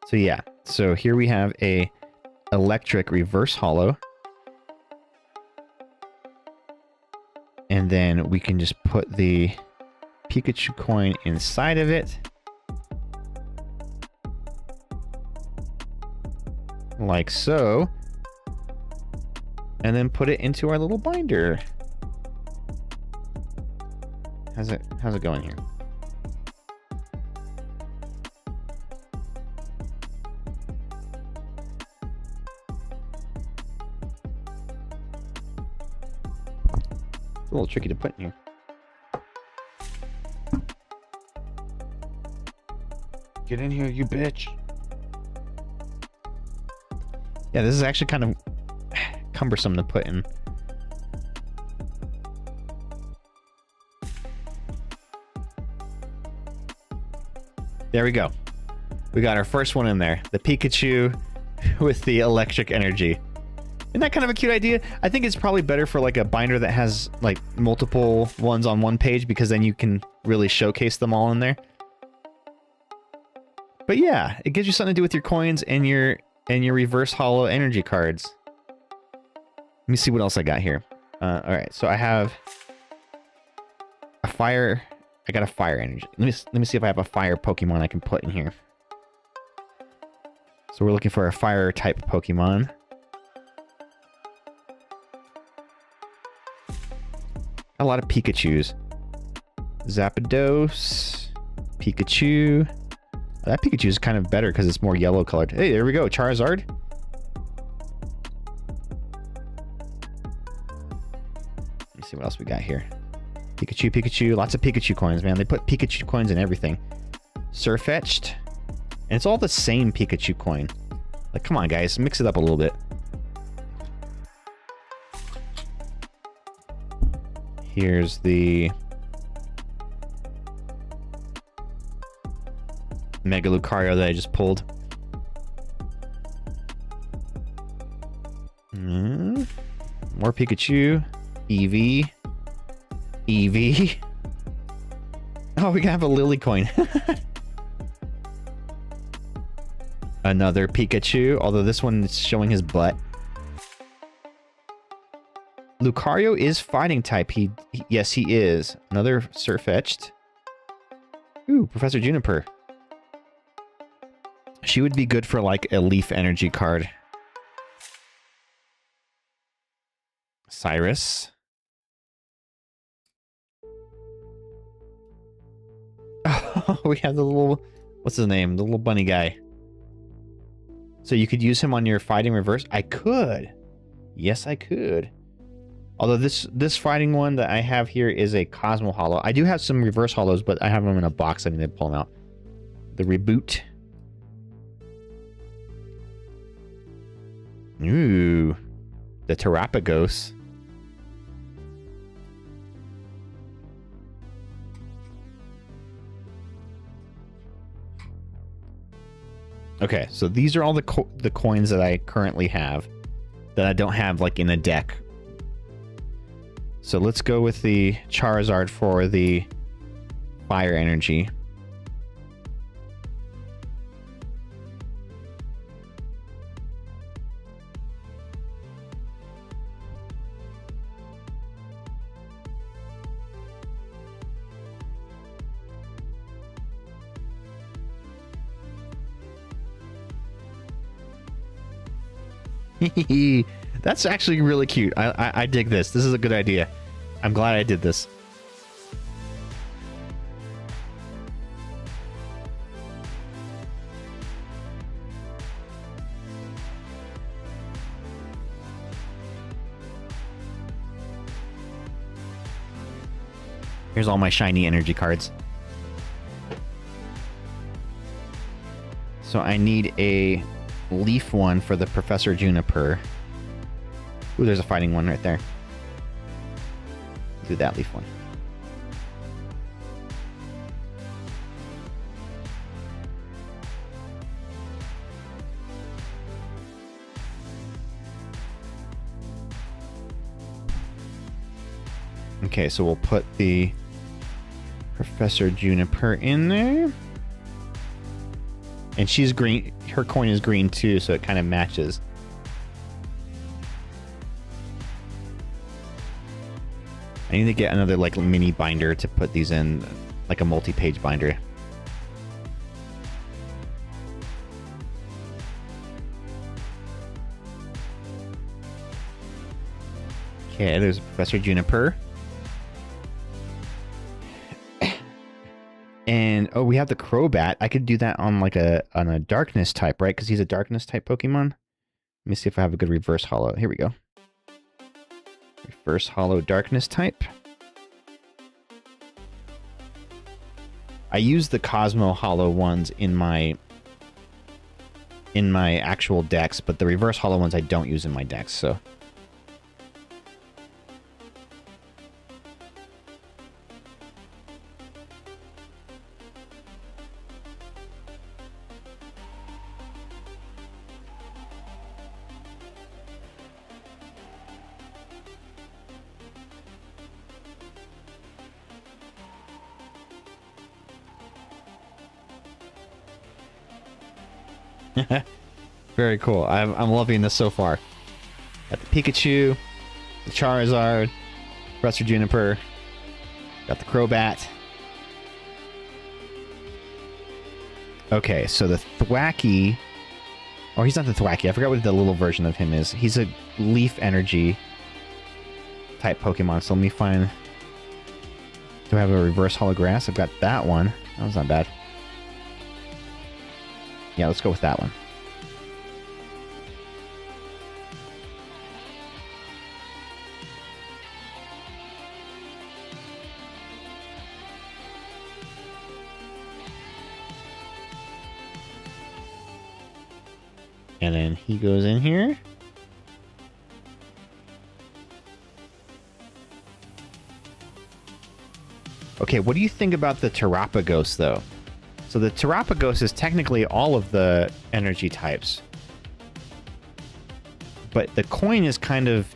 So yeah, so here we have a electric reverse holo. And then we can just put the Pikachu coin inside of it. Like so. And then put it into our little binder. How's it going here? It's a little tricky to put in here. Get in here, you bitch. Yeah, this is actually kind of cumbersome to put in. There we go. We got our first one in there. The Pikachu with the electric energy. Isn't that kind of a cute idea? I think it's probably better for like a binder that has like multiple ones on one page, because then you can really showcase them all in there. But yeah, it gives you something to do with your coins and your reverse holo energy cards. Let me see what else I got here. All right, so I have a fire. I got a fire energy. Let me see if I have a fire Pokemon I can put in here. So we're looking for a fire type Pokemon. A lot of Pikachus. Zapdos, Pikachu. That Pikachu is kind of better because it's more yellow colored. Hey, there we go, Charizard. Let me see what else we got here. Pikachu, lots of Pikachu coins, man. They put Pikachu coins in everything. Surfetched. And it's all the same Pikachu coin. Like, come on, guys, mix it up a little bit. Here's the Mega Lucario that I just pulled. More Pikachu. Eevee. Oh, we can have a Lily coin. Another Pikachu, although this one is showing his butt. Lucario is fighting type. Yes, he is. Another Surfetched. Ooh, Professor Juniper. She would be good for like a Leaf Energy card. Cyrus. Oh, we have the little, what's his name? The little bunny guy. So you could use him on your fighting reverse? I could. Yes, I could. Although this fighting one that I have here is a Cosmo Hollow. I do have some reverse hollows, but I have them in a box. I need to pull them out. The reboot. Ooh. The Terapagos. Okay, so these are all the coins that I currently have that I don't have like in a deck. So let's go with the Charizard for the fire energy. That's actually really cute. I dig this. This is a good idea. I'm glad I did this. Here's all my shiny energy cards. So I need a leaf one for the Professor Juniper. Ooh, there's a fighting one right there. Do that leaf one. Okay, so we'll put the Professor Juniper in there. And she's green. Her coin is green too, so it kind of matches. I need to get another like mini binder to put these in, like a multi-page binder. Okay, there's Professor Juniper. And oh, we have the Crobat. I could do that on like a darkness type, right? Because he's a darkness type Pokemon. Let me see if I have a good reverse hollow. Here we go. Reverse hollow darkness type. I use the Cosmo hollow ones in my actual decks, but the reverse hollow ones I don't use in my decks, so. Very cool. I'm loving this so far. Got the Pikachu, the Charizard, Professor Juniper, got the Crobat. Okay, so the Thwackey, or he's not the Thwackey. I forgot what the little version of him is. He's a Leaf Energy type Pokemon. So let me find. Do I have a Reverse Holograss? I've got that one. That was not bad. Yeah, let's go with that one. And then he goes in here. Okay, what do you think about the Terapagos, though? So the Terapagos is technically all of the energy types. But the coin is kind of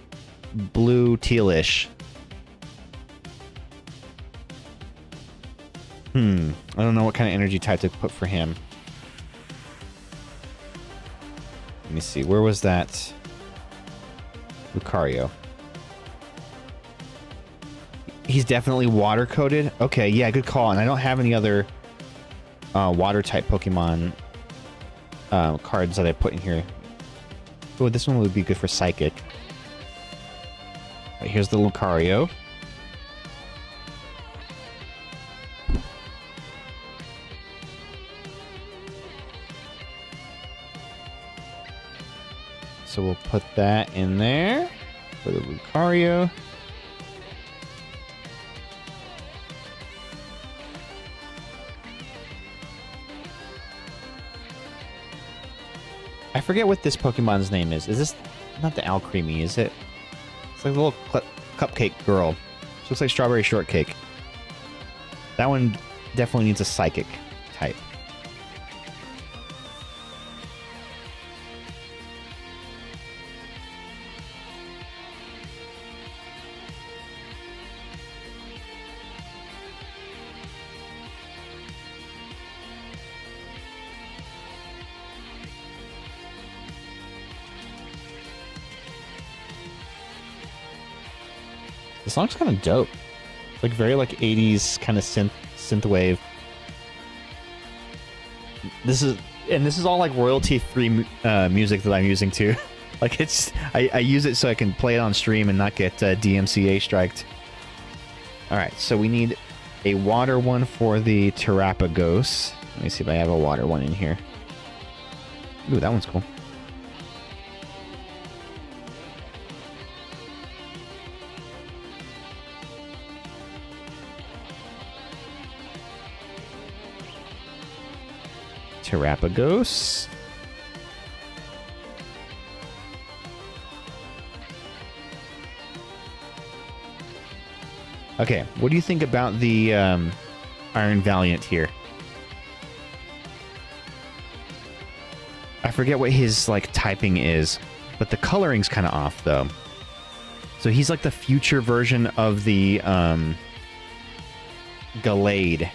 blue tealish. I don't know what kind of energy type to put for him. Let me see. Where was that? Lucario. He's definitely water coated. Okay, yeah, good call. And I don't have any other water type Pokemon cards that I put in here. Oh, this one would be good for Psychic. Right, here's the Lucario. So we'll put that in there for the Lucario. I forget what this Pokemon's name is. Is this not the Alcremie, is it? It's like a little cupcake girl. She looks like strawberry shortcake. That one definitely needs a psychic type. The song's kind of dope. Like very like 80s kind of synthwave. This is all like royalty-free music that I'm using too. Like I use it so I can play it on stream and not get DMCA striked. All right, so we need a water one for the Terrapagos. Let me see if I have a water one in here. Ooh, that one's cool. Terrapagos. Okay, what do you think about the Iron Valiant here? I forget what his like typing is, but the coloring's kind of off though. So he's like the future version of the Gallade.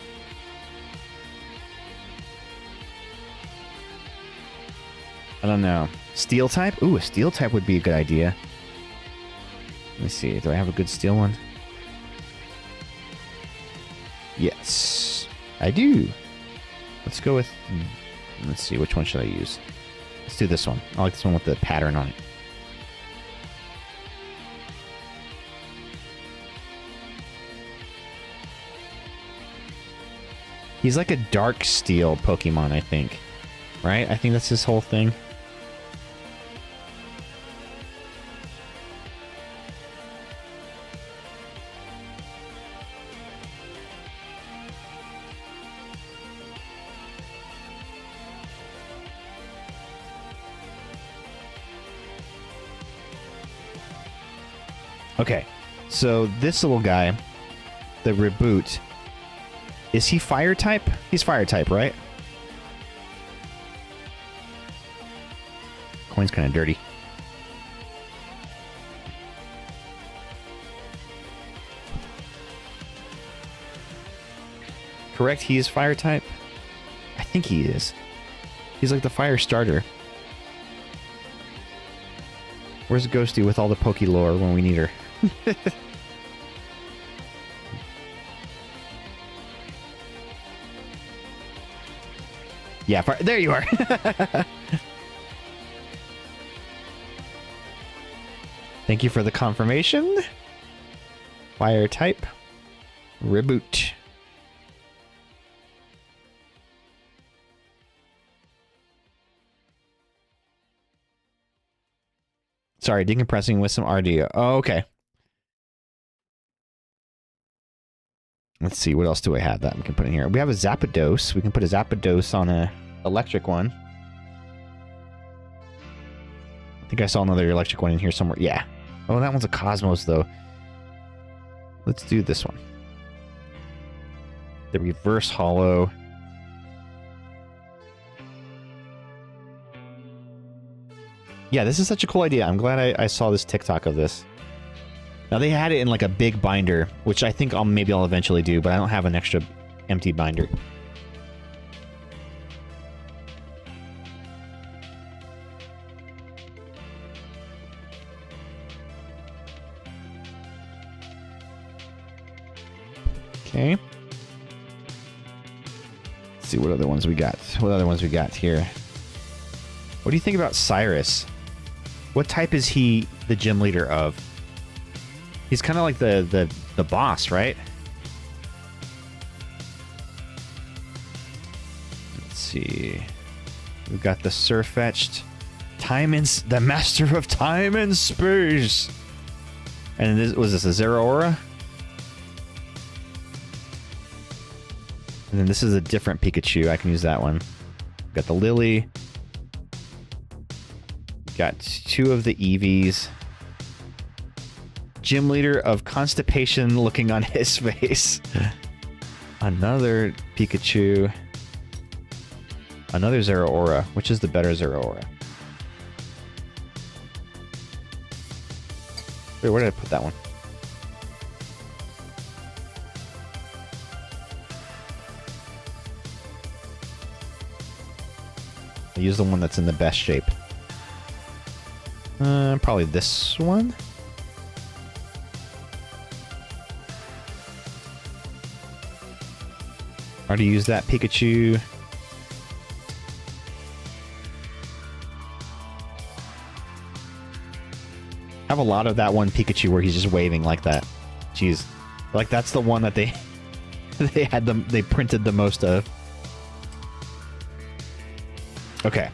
I don't know. Steel type? Ooh, a steel type would be a good idea. Let me see. Do I have a good steel one? Yes, I do. Let's go with... Let's see. Which one should I use? Let's do this one. I like this one with the pattern on it. He's like a dark steel Pokemon, I think. Right? I think that's his whole thing. Okay, so this little guy, the Reboot, is he fire type? He's fire type, right? Coin's kind of dirty. Correct, he is fire type? I think he is. He's like the fire starter. Where's Ghosty with all the Poke lore when we need her? Yeah, there you are. Thank you for the confirmation. Fire type. Reboot. Sorry, decompressing with some RDO. Oh, okay. Let's see, what else do I have that we can put in here? We have a Zapdos. We can put a Zapdos on a electric one. I think I saw another electric one in here somewhere. Yeah. Oh, that one's a Cosmos, though. Let's do this one. The reverse hollow. Yeah, this is such a cool idea. I'm glad I saw this TikTok of this. Now, they had it in like a big binder, which I think maybe I'll eventually do, but I don't have an extra empty binder. Okay. Let's see what other ones we got. What other ones we got here? What do you think about Cyrus? What type is he the gym leader of? He's kind of like the boss, right? Let's see. We've got the Sirfetch'd, the master of time and space. And this was this a Zeraora? And then this is a different Pikachu. I can use that one. Got the Lily. Got 2 of the Eevees. Gym leader of constipation looking on his face. Another Pikachu. Another Zeraora. Which is the better Zeraora? Wait, where did I put that one? I use the one that's in the best shape. Probably this one? Already used that Pikachu. Have a lot of that one Pikachu where he's just waving like that. Jeez. Like that's the one that they they printed the most of. Okay.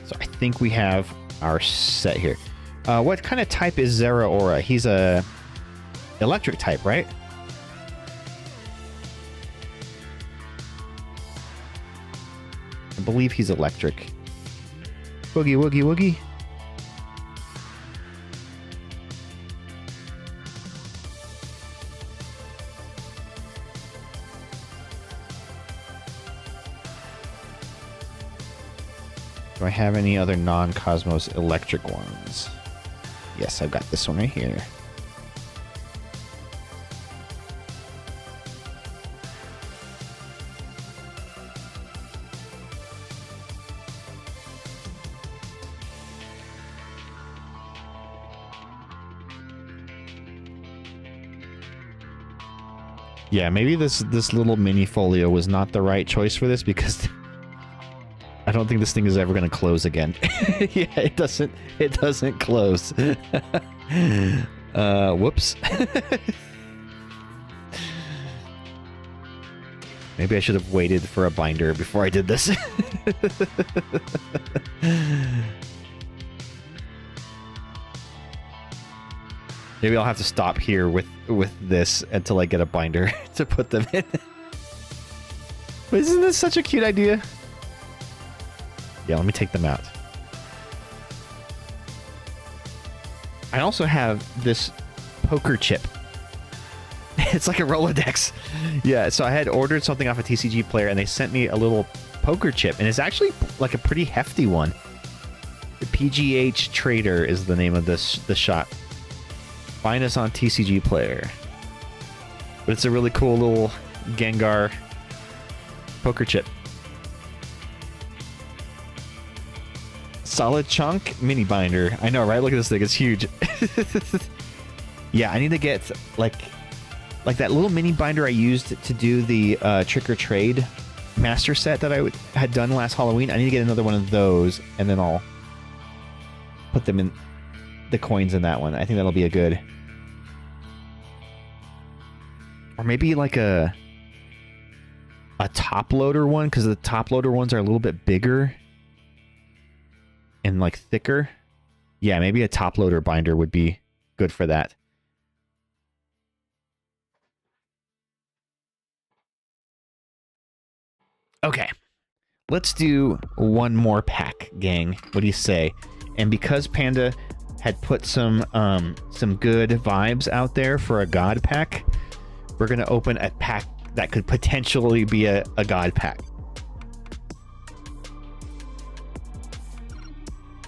So I think we have our set here. What kind of type is Zeraora? He's a electric type, right? I believe he's electric. Woogie, woogie, woogie. Do I have any other non-Cosmos electric ones? Yes, I've got this one right here. Yeah, maybe this little mini folio was not the right choice for this because I don't think this thing is ever going to close again. Yeah, it doesn't close. Whoops. Maybe I should have waited for a binder before I did this. Maybe I'll have to stop here with this until I get a binder to put them in. But isn't this such a cute idea? Yeah, let me take them out. I also have this poker chip. It's like a Rolodex. Yeah, so I had ordered something off a TCG Player and they sent me a little poker chip and it's actually like a pretty hefty one. The PGH Trader is the name of the shop. Find us on TCG Player. But it's a really cool little Gengar poker chip. Solid chunk mini binder. I know, right? Look at this thing. It's huge. Yeah, I need to get like that little mini binder I used to do the Trick or Trade master set that I had done last Halloween. I need to get another one of those, and then I'll put them in the coins in that one. I think that'll be a good. Or maybe like a top loader one, because the top loader ones are a little bit bigger and like thicker. Yeah, maybe a top loader binder would be good for that. Okay, let's do one more pack, gang. What do you say? And because Panda had put some good vibes out there for a God pack, we're gonna open a pack that could potentially be a God pack.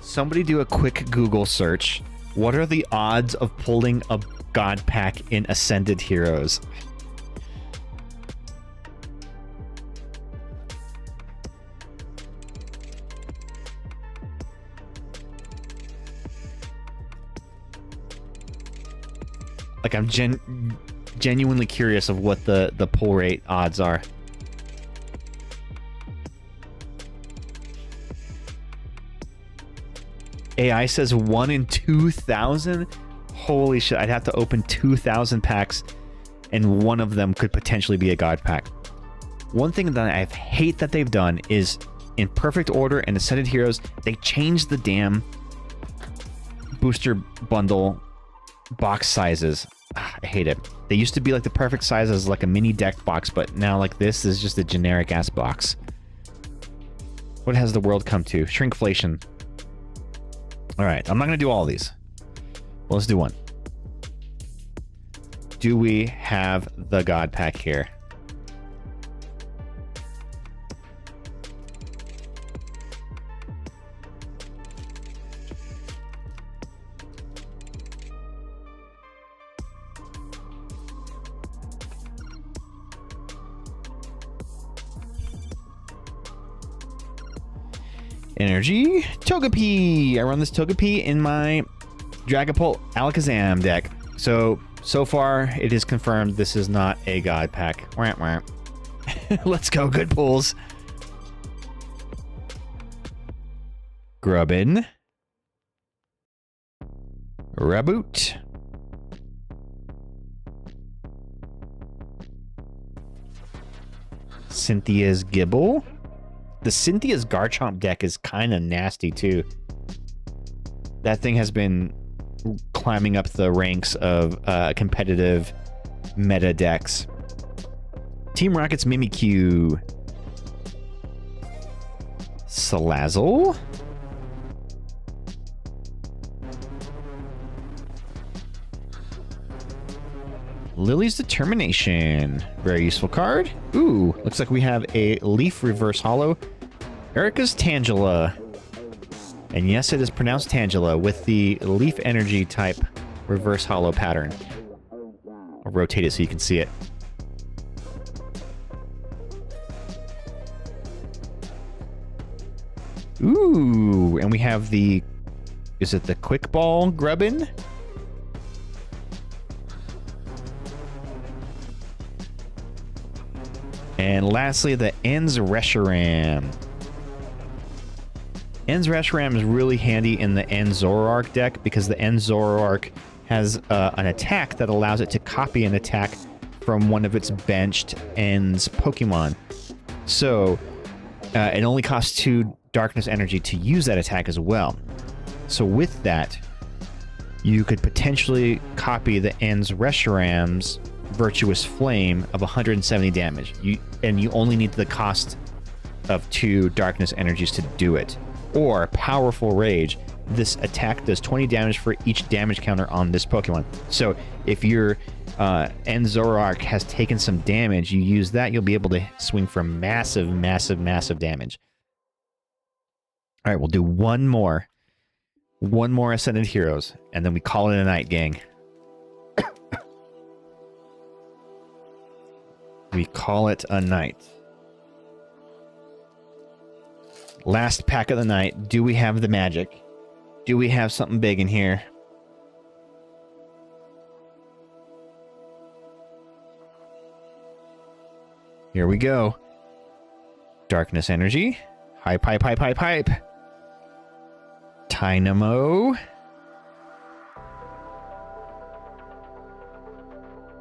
Somebody do a quick Google search. What are the odds of pulling a God pack in Ascended Heroes? Like, I'm genuinely curious of what the pull rate odds are. AI says 1 in 2,000? Holy shit, I'd have to open 2,000 packs, and one of them could potentially be a god pack. One thing that I hate that they've done is, in Perfect Order and Ascended Heroes, they changed the damn booster bundle box sizes. I hate it. They used to be like the perfect size as like a mini deck box, but now like this is just a generic ass box. What has the world come to? Shrinkflation. All right, I'm not going to do all of these. Well, let's do one. Do we have the god pack here? Energy Togepi. I run this Togepi in my Dragapult Alakazam deck. So far it is confirmed this is not a god pack. Wah, wah. Let's go, good pulls. Grubbin. Raboot. Cynthia's Gibble. The Cynthia's Garchomp deck is kind of nasty too. That thing has been climbing up the ranks of competitive meta decks. Team Rocket's Mimikyu. Salazzle. Lily's Determination. Very useful card. Ooh, looks like we have a Leaf Reverse Holo. Erica's Tangela. And yes, it is pronounced Tangela with the Leaf Energy type Reverse Holo pattern. I'll rotate it so you can see it. Ooh, and we have the... Is it the Quick Ball Grubbin? And lastly, the Enz Reshiram. Enz Reshiram is really handy in the Enz Zoroark deck because the Enz Zoroark has an attack that allows it to copy an attack from one of its benched Enz Pokemon. So it only costs 2 Darkness Energy to use that attack as well. So with that, you could potentially copy the Enz Reshiram's Virtuous Flame of 170 damage. You only need the cost of 2 Darkness Energies to do it. Or Powerful Rage. This attack does 20 damage for each damage counter on this Pokemon. So if your Enz Zoroark has taken some damage, you use that, you'll be able to swing for massive, massive, massive damage. All right, we'll do one more. One more Ascended Heroes, and then we call it a night, gang. We call it a night. Last pack of the night. Do we have the magic? Do we have something big in here? Here we go. Darkness Energy. Hype, hype, hype, hype, hype. Tynamo.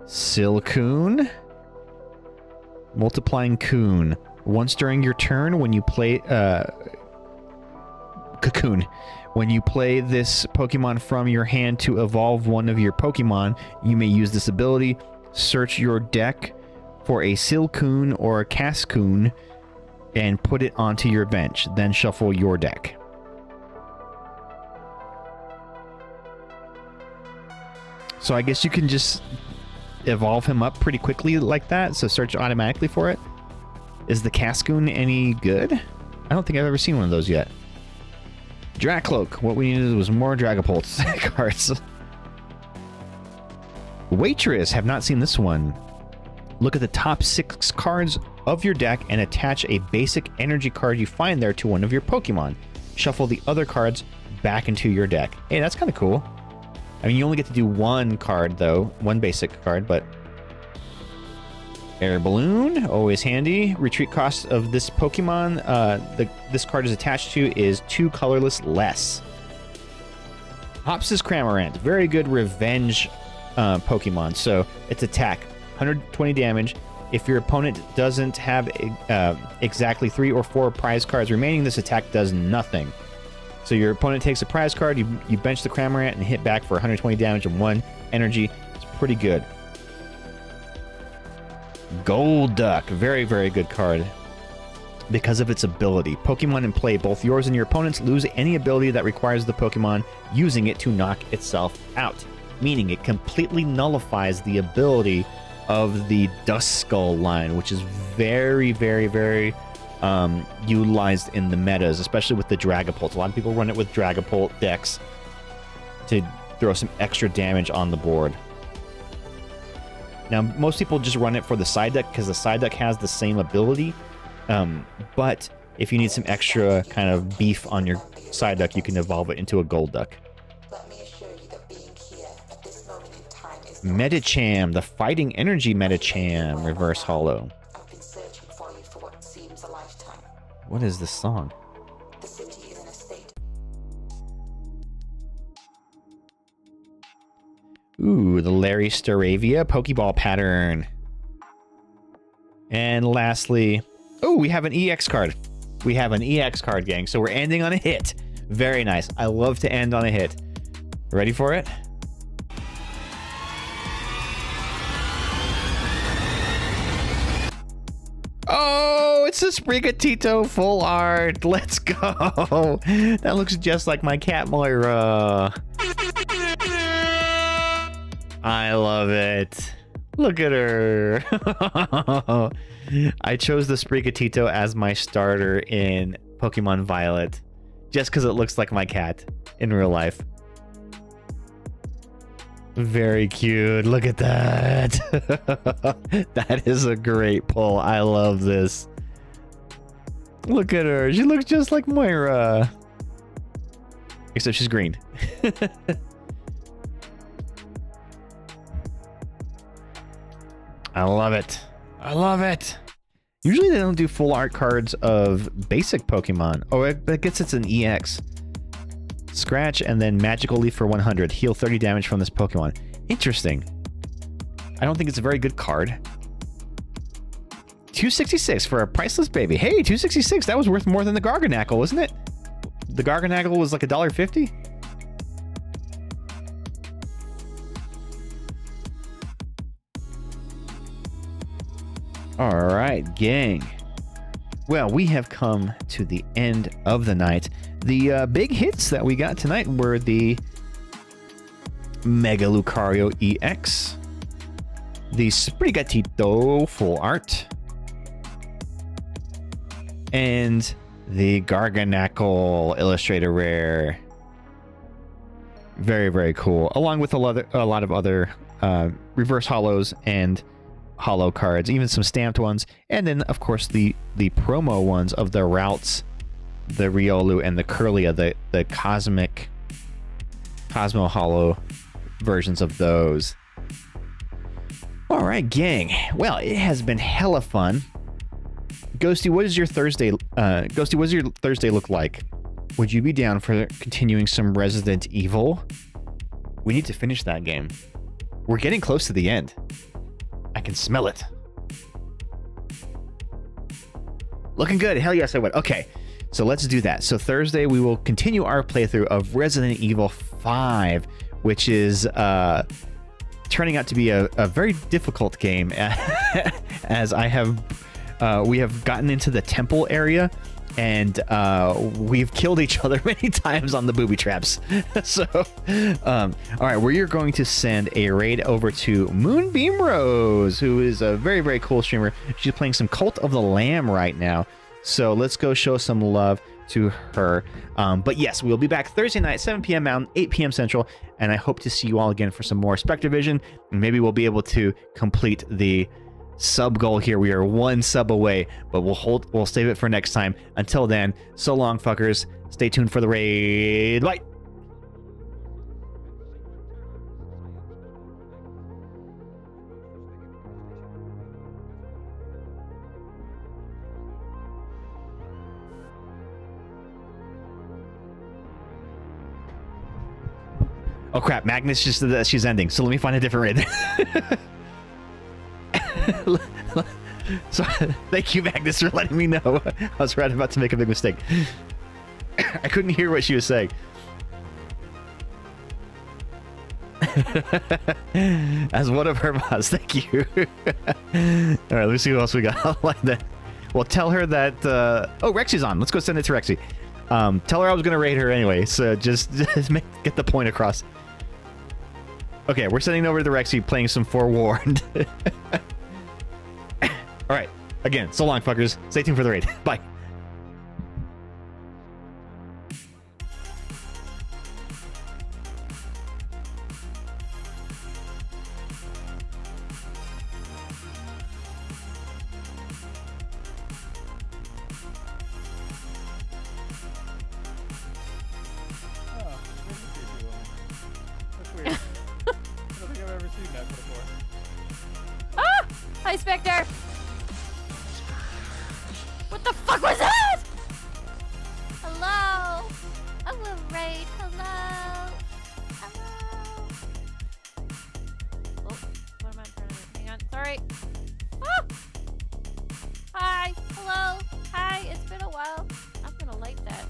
Silcoon. Multiplying Coon. Once during your turn, when you play... Cocoon. When you play this Pokemon from your hand to evolve one of your Pokemon, you may use this ability. Search your deck for a Silcoon or a Cascoon and put it onto your bench. Then shuffle your deck. So I guess you can just evolve him up pretty quickly like that, so search automatically for it. Is the Cascoon any good? I don't think I've ever seen one of those yet. Dracloak. What we needed was more Dragapult cards. Waitress. Have not seen this one. Look at the top 6 cards of your deck and attach a basic energy card you find there to one of your Pokemon. Shuffle the other cards back into your deck. Hey, that's kind of cool. I mean, you only get to do one card, though. One basic card, but... Air Balloon, always handy. Retreat cost of this Pokemon this card is attached to is 2 colorless less. Hops' Cramorant, very good revenge Pokemon. So its attack, 120 damage. If your opponent doesn't have exactly 3 or 4 prize cards remaining, this attack does nothing. So your opponent takes a prize card, you bench the Cramorant and hit back for 120 damage and 1 energy. It's pretty good. Golduck, very, very good card because of its ability. Pokemon in play, both yours and your opponent's, lose any ability that requires the Pokemon using it to knock itself out, meaning it completely nullifies the ability of the Duskull line, which is very, very, very utilized in the metas, especially with the Dragapult. A lot of people run it with Dragapult decks to throw some extra damage on the board. Now, most people just run it for the side deck because the side deck has the same ability, but if you need some extra kind of beef on your side deck, you can evolve it into a Golduck. Let me assure you that being here at this moment in time is Medicham, the Fighting Energy Medicham, Reverse Hollow. I've been searching for you for what seems a lifetime. What is this song? The city is in a state. Ooh, the Larry Staravia Pokeball pattern. And lastly, oh, we have an EX card. We have an EX card, gang. So we're ending on a hit. Very nice. I love to end on a hit. Ready for it? Oh, it's a Sprigatito full art. Let's go. That looks just like my cat Moira. I love it. Look at her. I chose the Sprigatito as my starter in Pokemon Violet just because it looks like my cat in real life. Very cute. Look at that. That is a great pull. I love this. Look at her. She looks just like Moira. Except she's green. I love it. I love it. Usually they don't do full art cards of basic Pokemon. Oh, I guess it's an EX. Scratch and then Magical Leaf for 100. Heal 30 damage from this Pokemon. Interesting. I don't think it's a very good card. 266 for a priceless baby. Hey, 266. That was worth more than the Garganackle, wasn't it? The Garganackle was like $1.50. All right, gang. Well, we have come to the end of the night. The big hits that we got tonight were the Mega Lucario EX, the Sprigatito Full Art, and the Garganackle Illustrator Rare. Very, very cool. Along with a lot of other reverse hollows and hollow cards, even some stamped ones, and then of course the promo ones of the Routes, the Riolu, and the Kirlia, the Cosmo Hollow versions of those. All right, gang. Well, it has been hella fun. Ghosty, what does your Thursday look like? Would you be down for continuing some Resident Evil? We need to finish that game. We're getting close to the end. I can smell it. Looking good. Hell yes, I would. Okay, so let's do that. So Thursday, we will continue our playthrough of Resident Evil 5, which is turning out to be a very difficult game, as we have gotten into the temple area, and we've killed each other many times on the booby traps. So, all right, we're going to send a raid over to Moonbeam Rose, who is a very, very cool streamer. She's playing some Cult of the Lamb right now. So let's go show some love to her. But yes, we'll be back Thursday night, 7 p.m. Mountain, 8 p.m. Central, and I hope to see you all again for some more Spectrovision, and maybe we'll be able to complete the sub goal here. We are 1 sub away, but we'll save it for next time. Until then, so long, fuckers. Stay tuned for the raid. Bye. Oh crap, Magnus just said that she's ending, so let me find a different raid. So, thank you, Magnus, for letting me know. I was right about to make a big mistake. I couldn't hear what she was saying. As one of her mods, thank you. Alright, let me see who else we got. Like that. Well, tell her that... oh, Rexy's on. Let's go send it to Rexy. Tell her I was going to raid her anyway, so just get the point across. Okay, we're sending over to Rexy, playing some Forewarned. Alright, again, so long, fuckers. Stay tuned for the raid. Bye. Ah! Hi, Spectre! What the fuck was that? Hello? I will raid. Hello? Hello? Oh, what am I trying to do? Hang on. Sorry. Ah! Hi. Hello. Hi. It's been a while. I'm gonna like that.